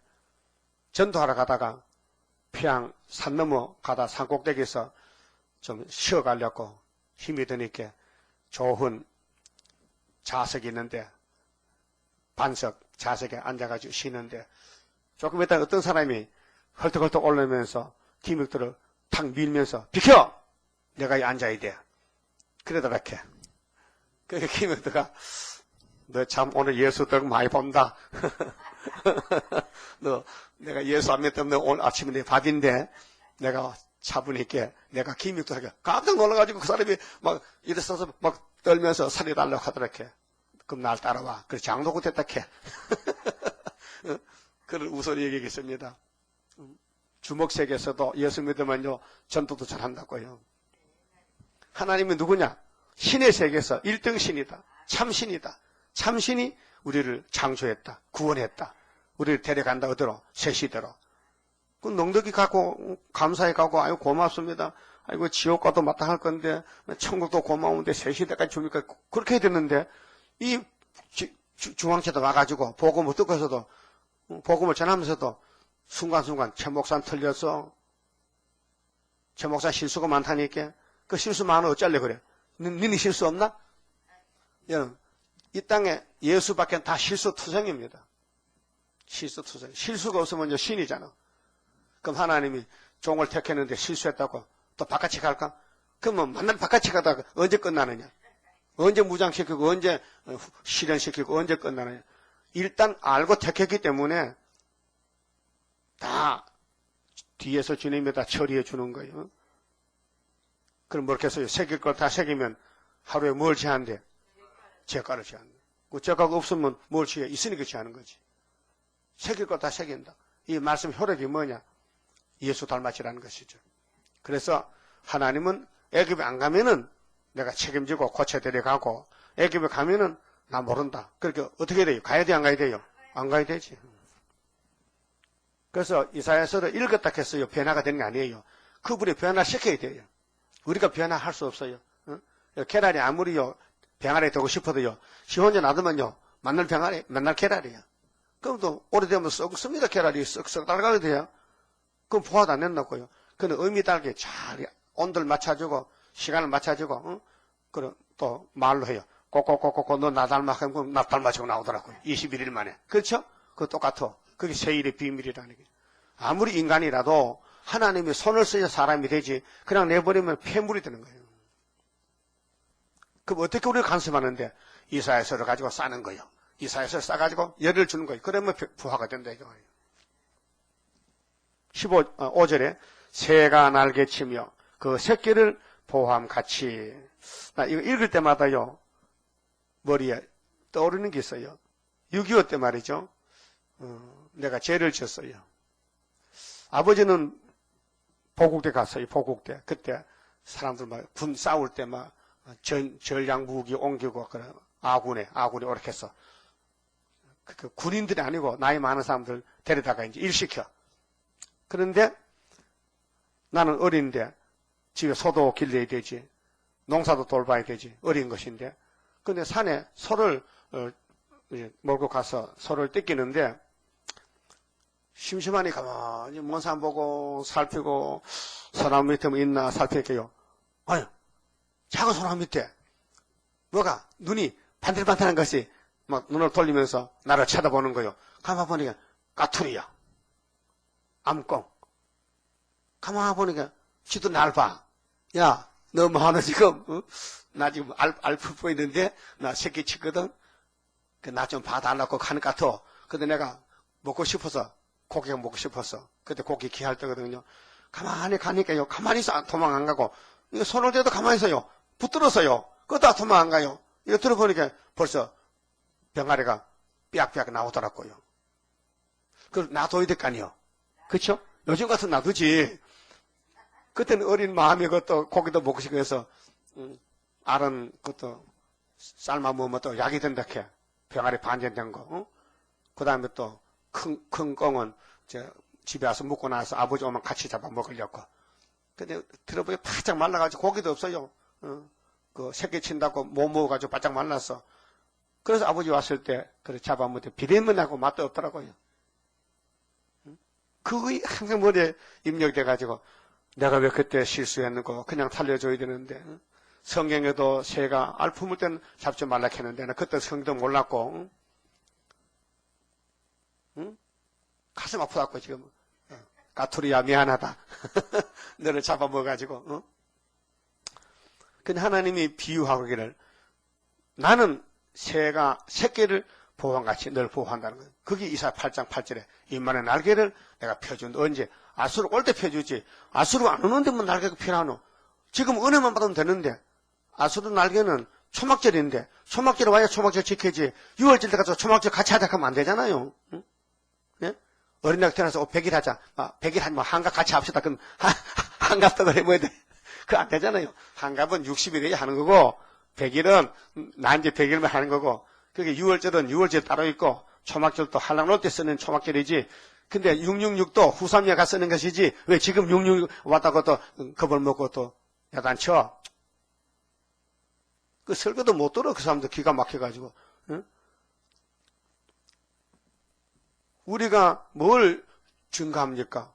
전도하러 가다가 평양 산 넘어 가다 산꼭대기에서 좀 쉬어가려고 힘이 드니까 좋은 좌석이 있는데 반석 좌석에 앉아가지고 쉬는데 조금 있다가 어떤 사람이 헐떡헐떡 올라오면서 김익도를 탁 밀면서 비켜! 내가 이 앉아야 돼. 그러더라 이렇게. 그러니까 김익도가 너 참 오늘 예수 덕 많이 본다. 너 내가 예수 안 믿으면 오늘 아침에 내 밥인데 내가 차분히게 내가 김익도하게 깜짝 놀라가지고 그 사람이 막 이래서 막 떨면서 살이 달라고 하더라 이렇게. 그럼 날 따라와. 그래, 장로고 됐다 캐. 그런 우선히 얘기하겠습니다. 주목세계에서도 예수 믿으면요, 전도도 잘한다고요. 하나님은 누구냐? 신의 세계에서 1등 신이다. 참신이다. 참신이 우리를 창조했다. 구원했다. 우리를 데려간다. 어디로? 새 시대로. 그 넉넉히 갖고 감사해 가고 아유 고맙습니다. 아이고 지옥과도 마땅할 건데 천국도 고마운데 새 시대까지 줍니까? 그렇게 해야 되는데 이 중앙체도 와가지고 복음을 듣고서도 복음을 전하면서도 순간순간 최 목사는 틀렸어. 최 목사 실수가 많다니까. 그 실수 많으면 어쩌려 그래? 너니 실수 없나? 여러분, 이 땅에 예수밖에 다 실수투성입니다. 실수투성. 실수가 없으면 신이잖아. 그럼 하나님이 종을 택했는데 실수했다고 또 바깥에 갈까? 그러면 만날 바깥에 가다가 언제 끝나느냐? 언제 무장시키고 언제 실현시키고 언제 끝나느냐? 일단 알고 택했기 때문에 다 뒤에서 주님이 다 처리해 주는 거예요. 그럼 뭐 이렇게 해서 새길 걸 다 새기면 하루에 뭘 제한대? 제가를 제한대. 그 제가가 없으면 뭘 제해? 있으니까 제하는 거지. 새길 걸 다 새긴다. 이 말씀 효력이 뭐냐? 예수 닮아지라는 것이죠. 그래서 하나님은 애굽에 안 가면은 내가 책임지고 고쳐 데려가고 애굽에 가면은 나 모른다. 그러니까 어떻게 돼요? 가야 돼, 안 가야 돼요? 안 가야 되지. 그래서 이사야서를 읽었다 했어요. 변화가 되는 게 아니에요. 그분이 변화시켜야 돼요. 우리가 변화할 수 없어요. 계란이 아무리요 병아리 되고 싶어도요. 시 혼자 놔두면요 맨날 병아리, 맨날 계란이야. 그럼 또 오래되면 썩습니다. 계란이 썩썩 달가게 돼요. 그럼 포화도 안 낸다고요. 그는 의미 달게 잘 온도를 맞춰주고 시간을 맞춰주고 그럼 또 말로 해요. 꼭꼭꼭꼭 너 나 닮아 하면 나 닮아지고 나오더라고요. 21일 만에. 그렇죠? 그거 똑같아. 그게 세일의 비밀이라는 게. 아무리 인간이라도 하나님이 손을 써야 사람이 되지 그냥 내버리면 폐물이 되는 거예요. 그럼 어떻게 우리가 간섭하는데? 이사야서를 가지고 싸는 거예요. 이사야서를 싸가지고 열을 주는 거예요. 그러면 부화가 된다 이거예요. 5절에 새가 날개치며 그 새끼를 보함같이. 나 이거 읽을 때마다요 머리에 떠오르는 게 있어요. 6.25 때 말이죠. 내가 죄를 졌어요. 아버지는 보국대 갔어요. 보국대. 그때 사람들 막 군 싸울 때 막 전량 무기 옮기고 그래 아군이 오렇게 해서 그 군인들이 아니고 나이 많은 사람들 데려다가 이제 일시켜. 그런데 나는 어린데 집에 소도 길러야 되지. 농사도 돌봐야 되지. 어린 것인데. 근데 산에 소를 몰고 가서 소를 뜯기는데 심심하니 가만히 먼 산 보고 살피고 소나무 밑에 뭐 있나 살필게요. 아유, 작은 소나무 밑에 뭐가 눈이 반들반들한 것이 막 눈을 돌리면서 나를 쳐다보는 거요. 가만 보니까 까투리야. 암꽁. 가만 보니까 지도 날 봐. 야, 너 뭐하노 지금? 어? 나 지금 알프 보이는데 나 새끼 치거든. 나 좀 봐달라고 하는 것 같아. 근데 내가 먹고 싶어서 고기가 먹고 싶었어. 그때 고기 귀할 때거든요. 가만히 가니까요. 가만히 있어 도망 안 가고 이거 손을 대도 가만히 있어요. 붙들었어요. 그러다 도망 안 가요. 이거 들어보니까 벌써 병아리가 삐약삐약 나오더라고요. 그걸 놔둬야 될 거 아니요. 그쵸? 요즘 같은 놔두지. 그때는 어린 마음이 그것도 고기도 먹고 싶고 해서 알은 그것도 삶아 먹으면 또 약이 된다 캐. 병아리 반전된 거. 어? 그 다음에 또 큰 꽁은 집에 와서 묵고 나서 아버지 오면 같이 잡아 먹으려고. 근데 들어보니 바짝 말라가지고 고기도 없어요. 그 새끼 친다고 못 먹어가지고 바짝 말랐어. 그래서 아버지 왔을 때 그래 잡아 먹을 때 비린내나고 맛도 없더라고요. 그게 항상 머리에 입력돼가지고 내가 왜 그때 실수했는고 그냥 살려줘야 되는데 성경에도 새가 알 품을 때는 잡지 말라 했는데 나 그때 성경도 몰랐고 응? 가슴 아프다고 지금 까투리야 미안하다. 너를 잡아먹어가지고 어? 근데 하나님이 비유하기를 나는 새가 새끼를 보호한같이 널 보호한다는 거예요. 그게 이사야 8장 8절에 인만의 날개를 내가 펴준. 언제? 아수르 올 때 펴주지. 아수르 안 오는데 뭐 날개가 필요하노? 지금 은혜만 받으면 되는데 아수르 날개는 초막절인데 초막절에 와야 초막절 지켜야지 6월절 때 가서 초막절 같이 하자 하면 안 되잖아요. 응? 네? 어린애가 태어나서 100일 하자. 100일 하면 한갑 같이 합시다. 그럼 한갑도 그래 뭐야 돼. 그거 안 되잖아요. 한갑은 60일에 하는 거고 100일은 난제 100일만 하는 거고 그게 6월절은 6월절 따로 있고 초막절도 한랑 놀 때 쓰는 초막절이지. 근데 666도 후삼야가 쓰는 것이지 왜 지금 666 왔다고 또 겁을 먹고 또 야단쳐. 그 설교도 못 들어. 그 사람도 기가 막혀가지고. 응? 우리가 뭘 증가합니까?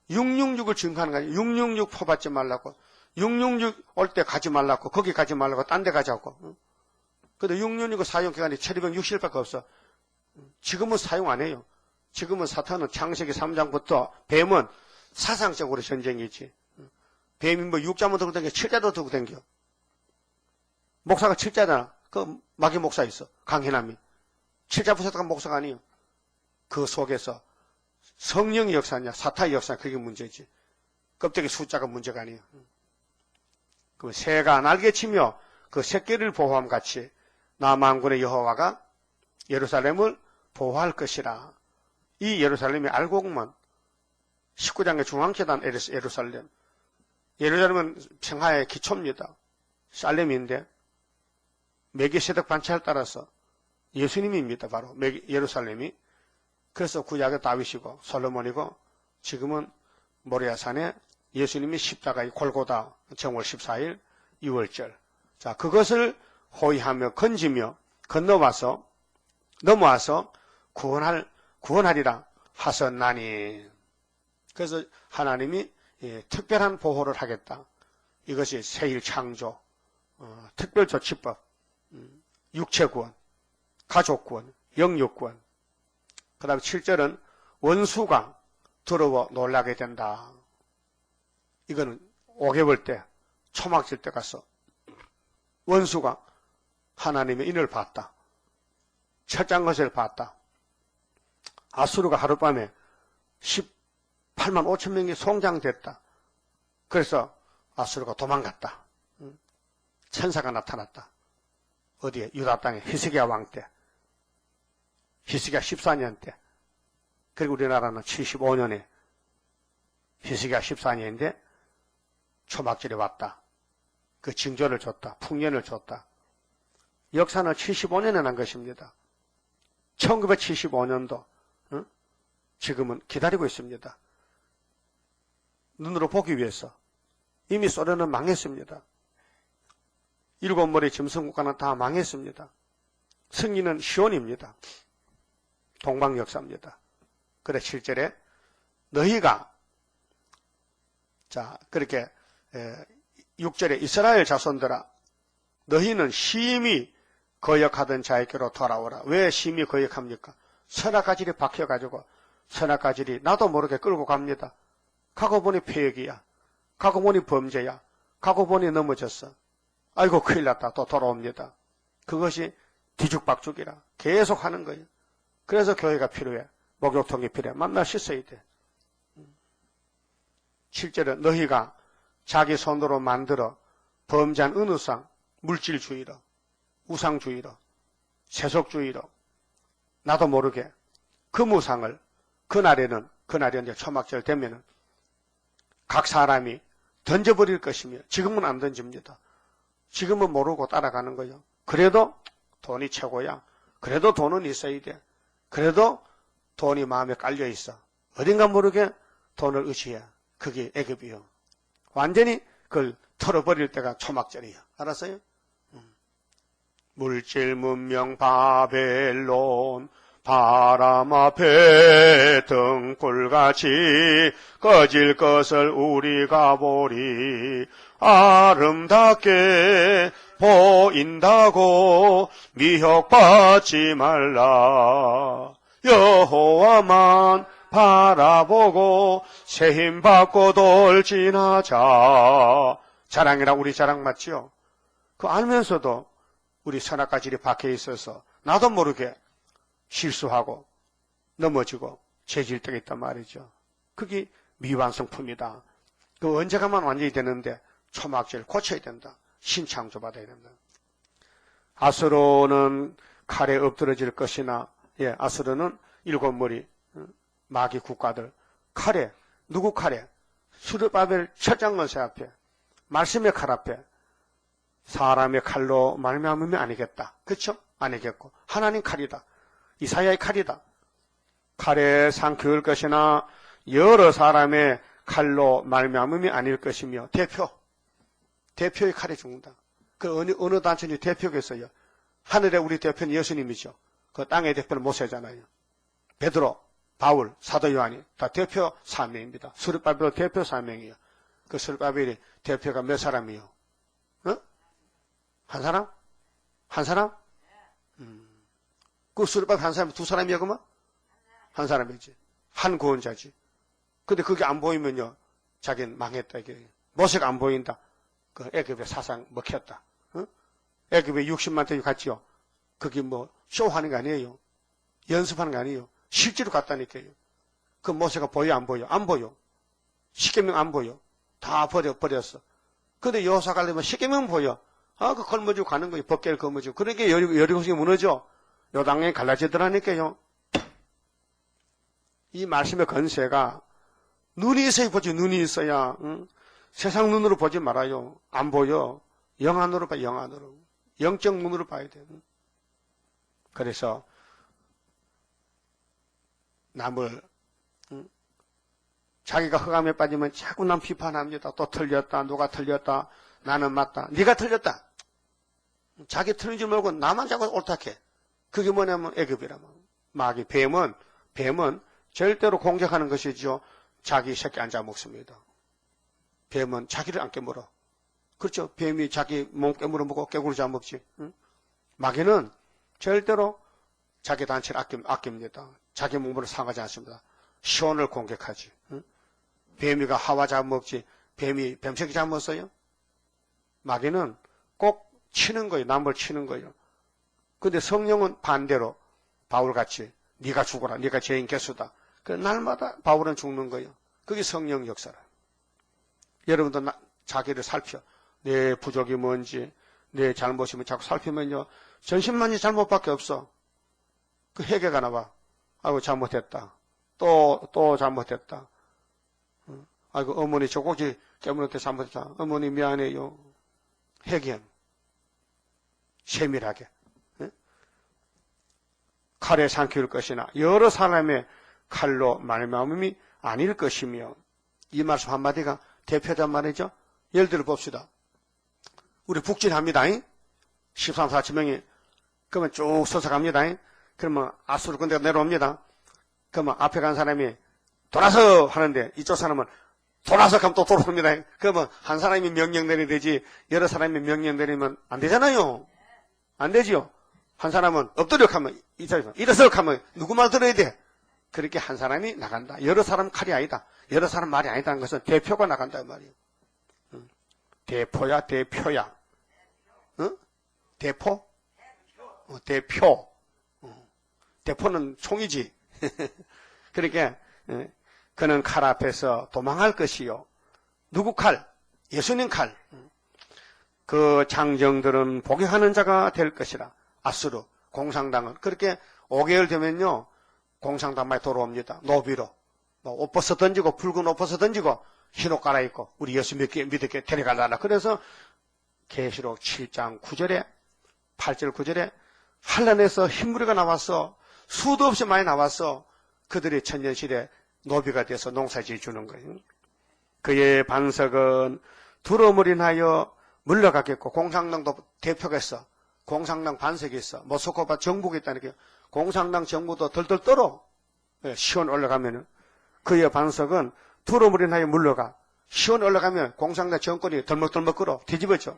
666을 증가하는 거 아니에요. 666 퍼받지 말라고. 666 올 때 가지 말라고. 거기 가지 말라고. 딴 데 가자고. 응? 근데 666 사용 기간이 1260일밖에 없어. 지금은 사용 안 해요. 지금은 사탄은 창세기 3장부터 뱀은 사상적으로 전쟁이지. 뱀이 뭐 6자만 들고 다니고 7자도 들고 다니고. 목사가 7자잖아. 그 마귀 목사 있어. 강해남이. 7자 부사다가 목사가 아니에요. 그 속에서 성령의 역사냐 사탄의 역사냐 그게 문제지. 껍데기 숫자가 문제가 아니에요. 그 새가 날개치며 그 새끼를 보호함 같이 나 만군의 여호와가 예루살렘을 보호할 것이라. 이 예루살렘이 알고 보면 19장의 중앙재단 예루살렘. 예루살렘은 평화의 기초입니다. 살렘인데 멜기세덱 반차를 따라서 예수님입니다. 바로 예루살렘이. 그래서 구약의 다윗이고 솔로몬이고 지금은 모리아산에 예수님이 십자가의 골고다 정월 14일 6월절. 자, 그것을 호위하며 건지며 넘어와서 구원하리라 하셨나니. 그래서 하나님이 특별한 보호를 하겠다. 이것이 새일 창조, 특별조치법, 육체구원, 가족구원, 영육구원. 그 다음에 7절은 원수가 두려워 놀라게 된다. 이거는 5개월 때, 초막질 때 가서 원수가 하나님의 인을 봤다. 철장 것을 봤다. 아수르가 하룻밤에 18만 5천 명이 송장됐다. 그래서 아수르가 도망갔다. 천사가 나타났다. 어디에? 유다 땅에 히스기야 왕 때. 히스기야 14년 때. 그리고 우리나라는 75년에 히스기야 14년인데 초막절에 왔다. 그 징조를 줬다. 풍년을 줬다. 역사는 75년에 난 것입니다. 1975년도 지금은 기다리고 있습니다. 눈으로 보기 위해서. 이미 소련은 망했습니다. 일곱 머리 짐승국가는 다 망했습니다. 승리는 시온입니다. 동방 역사입니다. 그래 7절에 너희가 자 그렇게 6절에 이스라엘 자손들아 너희는 심히 거역하던 자에게로 돌아오라. 왜 심히 거역합니까? 선악가질이 박혀가지고 선악가질이 나도 모르게 끌고 갑니다. 가고 보니 폐역이야. 가고 보니 범죄야. 가고 보니 넘어졌어. 아이고 큰일 났다. 또 돌아옵니다. 그것이 뒤죽박죽이라 계속 하는 거예요. 그래서 교회가 필요해. 목욕통이 필요해. 만날 씻어야 돼. 7절은 너희가 자기 손으로 만들어 범죄한 어느 상 물질주의로 우상주의로 세속주의로 나도 모르게 그 무상을 그날에 이제 초막절 되면은 각 사람이 던져버릴 것이며 지금은 안 던집니다. 지금은 모르고 따라가는 거예요. 그래도 돈이 최고야. 그래도 돈은 있어야 돼. 그래도 돈이 마음에 깔려 있어. 어딘가 모르게 돈을 의지해. 그게 애급이요. 완전히 그걸 털어버릴 때가 초막절이야. 알았어요? 물질 문명 바벨론 바람 앞에 등불같이 꺼질 것을 우리가 보리. 아름답게 보인다고 미혹받지 말라. 여호와만 바라보고 새 힘 받고 돌진하자. 자랑이라 우리 자랑 맞지요? 그 알면서도 우리 선악가질이 박혀 있어서 나도 모르게 실수하고 넘어지고 죄질 때가 있단 말이죠. 그게 미완성품이다. 그 언제 가면 완전히 되는데 초막절 고쳐야 된다. 신창조 받아야 된다. 아수르는 칼에 엎드러질 것이나, 예, 아수르는 일곱 머리 마귀 국가들 칼에, 누구 칼에? 수르바벨 첫장건세 앞에, 말씀의 칼 앞에 사람의 칼로 말미암으면 아니겠다. 그렇죠? 아니겠고 하나님 칼이다. 이사야의 칼이다. 칼에 상키울 것이나 여러 사람의 칼로 말미암음이 아닐 것이며, 대표의 칼에 죽는다. 그 어느 단체의 대표겠어요? 하늘에 우리 대표는 예수님이죠. 그 땅의 대표는 모세잖아요. 베드로, 바울, 사도 요한이 다 대표 사명입니다. 스룹바벨 대표 사명이에요. 그 스룹바벨이 대표가 몇 사람이요? 한 사람? 한 사람? 그 스룹바벨 한 사람이 두 사람이야 그러면? 한 사람이지. 한 구원자지. 근데 그게 안 보이면요, 자기는 망했다 이게. 모세가 안 보인다. 그 애굽의 사상 먹혔다. 애굽에 60만 대이 갔지요. 그게 뭐 쇼하는 거 아니에요. 연습하는 거 아니에요. 실제로 갔다니까요. 그 모세가 보여 안 보여? 안 보여. 십계명 안 보여. 다 버렸어. 근데 여호수아 가려면 십계명 보여. 그 걸머지고 가는 거예요. 벗개를 걸머지고. 그러니까 여리고성이 무너져. 요당에 갈라지더라니까요. 이 말씀의 건세가 눈이 있어야 보지. 눈이 있어야. 세상 눈으로 보지 말아요. 안 보여. 영안으로 봐. 영안으로. 영적 눈으로 봐야 돼. 그래서 남을 자기가 흑암에 빠지면 자꾸 남 비판합니다. 또 틀렸다. 누가 틀렸다. 나는 맞다. 네가 틀렸다. 자기 틀린 줄 모르고 나만 자꾸 옳다해. 그게 뭐냐면 애굽이라면. 마귀 뱀은 절대로 공격하는 것이죠. 자기 새끼 안 잡먹습니다. 뱀은 자기를 안 깨물어. 그렇죠. 뱀이 자기 몸 깨물어 먹고 깨구리 잡먹지. 마귀는 절대로 자기 단체를 아낍니다. 자기 몸으로 상하지 않습니다. 시온을 공격하지. 뱀이가 하와 잡먹지. 뱀이 뱀새끼 잡먹었어요? 마귀는 꼭 치는 거예요. 남을 치는 거예요. 근데 성령은 반대로 바울같이 네가 죽어라. 네가 죄인 개수다. 그 날마다 바울은 죽는 거예요. 그게 성령 역사라. 여러분도 자기를 살펴. 내 부족이 뭔지, 내 잘못이 뭔지 자꾸 살피면요, 전신만이 잘못밖에 없어. 그 회개가 나와. 아이고 잘못했다. 또 잘못했다. 아이고 어머니 젖꼭지 깨물을 때 잘못했다. 어머니 미안해요. 회개. 세밀하게. 칼에 삼킬 것이나 여러 사람의 칼로 말미암음이 아닐 것이며, 이 말씀 한마디가 대표단 말이죠. 예를 들어 봅시다. 우리 북진합니다. 13, 14명이 그러면 쭉 서서 갑니다. 그러면 아수르 군대가 내려옵니다. 그러면 앞에 간 사람이 돌아서 하는데 이쪽 사람은 돌아서 가면 또 돌아옵니다. 그러면 한 사람이 명령 내려야 되지 여러 사람이 명령 내리면 안 되잖아요. 안 되지요. 한 사람은 엎드려 가면 이 사람이 일어서 가면 누구 말 들어야 돼. 그렇게 한 사람이 나간다. 여러 사람 칼이 아니다. 여러 사람 말이 아니다는 것은 대표가 나간다 말이에요. 대포야 대표야. 대포? 대표. 대포는 총이지. 그러니까 그는 칼 앞에서 도망할 것이요. 누구 칼? 예수님 칼. 그 장정들은 복역하는 자가 될 것이라. 아수르, 공산당은. 그렇게 5개월 되면요, 공산당만이 돌아옵니다. 노비로. 옷 벗어 던지고, 붉은 옷 벗어 던지고, 흰 옷 갈아입고, 우리 예수 믿게 데려가려라. 그래서 계시록 7장 9절에, 8절 9절에 한란에서 흰무리가 나와서 수도 없이 많이 나와서 그들이 천년실에 노비가 돼서 농사지어 주는 거예요. 그의 반석은 두루물이 나여 물러가겠고, 공산당도 대표가 있어. 공산당 반석이 있어. 모스크바 정부가 있다니까요. 공산당 정부도 덜덜 떨어. 시온 올라가면은. 그의 반석은 두루물이 나여 물러가. 시온 올라가면 공산당 정권이 덜먹덜먹 끌어. 뒤집어져.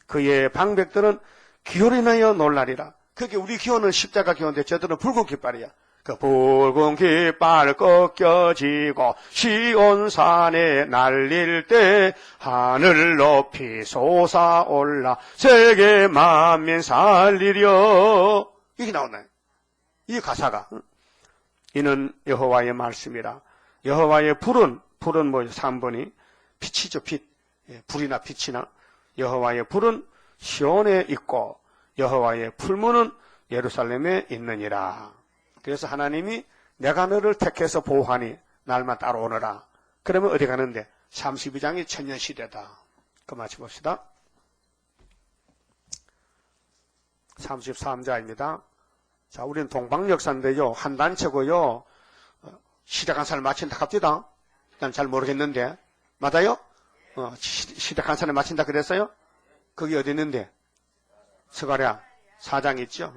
그의 방백들은 기ór이 나여 놀라리라. 그게 우리 기온은 십자가 기온인데 저들은 붉은 깃발이야. 그 붉은 깃발 꺾여지고 시온산에 날릴 때 하늘 높이 솟아올라 세계 만민 살리려. 이게 나오나요? 이 가사가. 이는 여호와의 말씀이라. 여호와의 불은 뭐죠? 3번이 빛이죠. 빛. 불이나 빛이나. 여호와의 불은 시온에 있고 여호와의 풀무는 예루살렘에 있느니라. 그래서 하나님이 내가 너를 택해서 보호하니 날만 따라오너라. 그러면 어디 가는데? 32장이 천년시대다. 그 마치 봅시다. 33자입니다. 자, 우리는 동방역사인데요. 한 단체고요. 시작한 사람 마친다 갑디다. 난 잘 모르겠는데. 맞아요? 시작한 사람 마친다 그랬어요? 거기 어디 있는데? 스가랴 4장 있죠.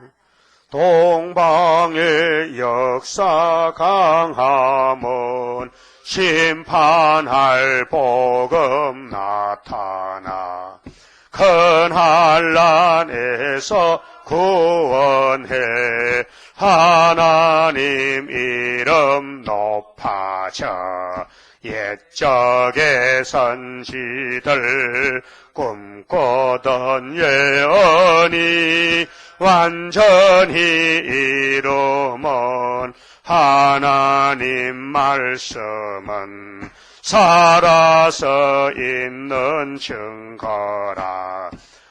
동방의 역사 강함은 심판할 복음 나타나 큰 환난에서 구원해 하나님 이름 높아져 옛적의 선지들 꿈꾸던 예언이 완전히 이루면 하나님 말씀은 살아서 있는 증거라.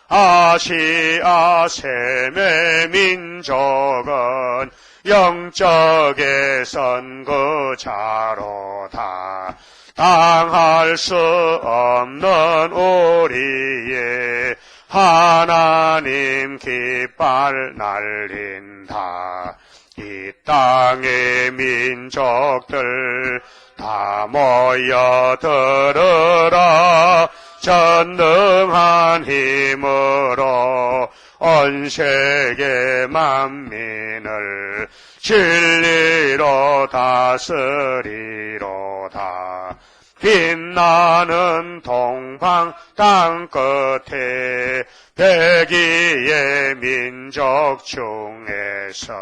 아시아 셈의 민족은 영적의 선구자로다. 당할 수 없는 우리의 하나님 깃발 날린다. 이 땅의 민족들 다 모여 들으라. 전능한 힘으로 온 세계 만민을 진리로 다스리로다. 빛나는 동방 땅 끝에 백이의 민족 중에서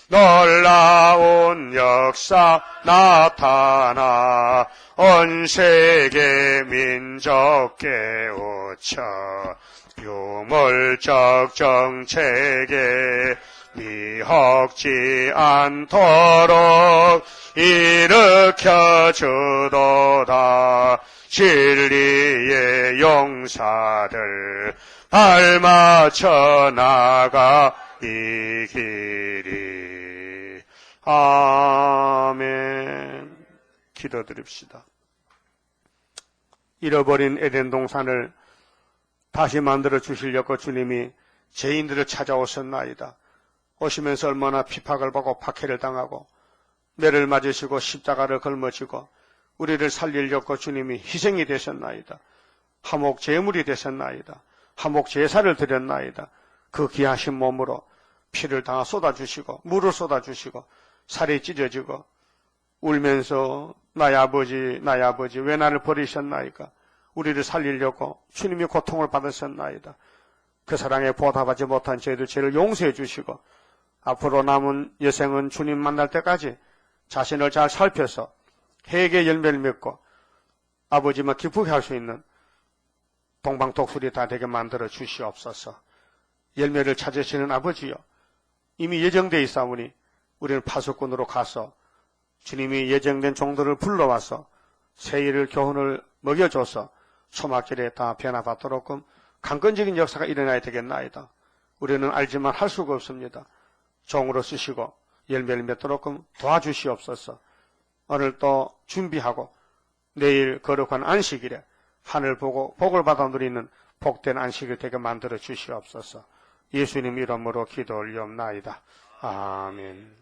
놀라운 역사 나타나 온 세계 민족 깨우쳐 유물적 정책에 미혹지 않도록 일으켜 주도다. 진리의 용사들 발맞춰 나가 이 길이. 아멘. 기도드립시다. 잃어버린 에덴 동산을 다시 만들어 주시려고 주님이 죄인들을 찾아오셨나이다. 오시면서 얼마나 핍박을 받고 박해를 당하고 매를 맞으시고 십자가를 걸머지고 우리를 살리려고 주님이 희생이 되셨나이다. 화목 제물이 되셨나이다. 화목 제사를 드렸나이다. 그 귀하신 몸으로 피를 다 쏟아주시고 물을 쏟아주시고 살이 찢어지고 울면서 나의 아버지 왜 나를 버리셨나이까. 우리를 살리려고 주님이 고통을 받으셨나이다. 그 사랑에 보답하지 못한 저희들 죄를 용서해 주시고 앞으로 남은 여생은 주님 만날 때까지 자신을 잘 살펴서 회개 열매를 맺고 아버지만 기쁘게 할 수 있는 동방독수리 다 되게 만들어 주시옵소서. 열매를 찾으시는 아버지여, 이미 예정되어 있사오니 우리는 파수꾼으로 가서 주님이 예정된 종들을 불러와서 새일을 교훈을 먹여줘서 초막절에 다 변화받도록끔 강건적인 역사가 일어나야 되겠나이다. 우리는 알지만 할 수가 없습니다. 종으로 쓰시고 열매를 맺도록끔 도와주시옵소서. 오늘 또 준비하고 내일 거룩한 안식일에 하늘 보고 복을 받아 누리는 복된 안식일 되게 만들어 주시옵소서. 예수님 이름으로 기도 올리옵나이다. 아멘.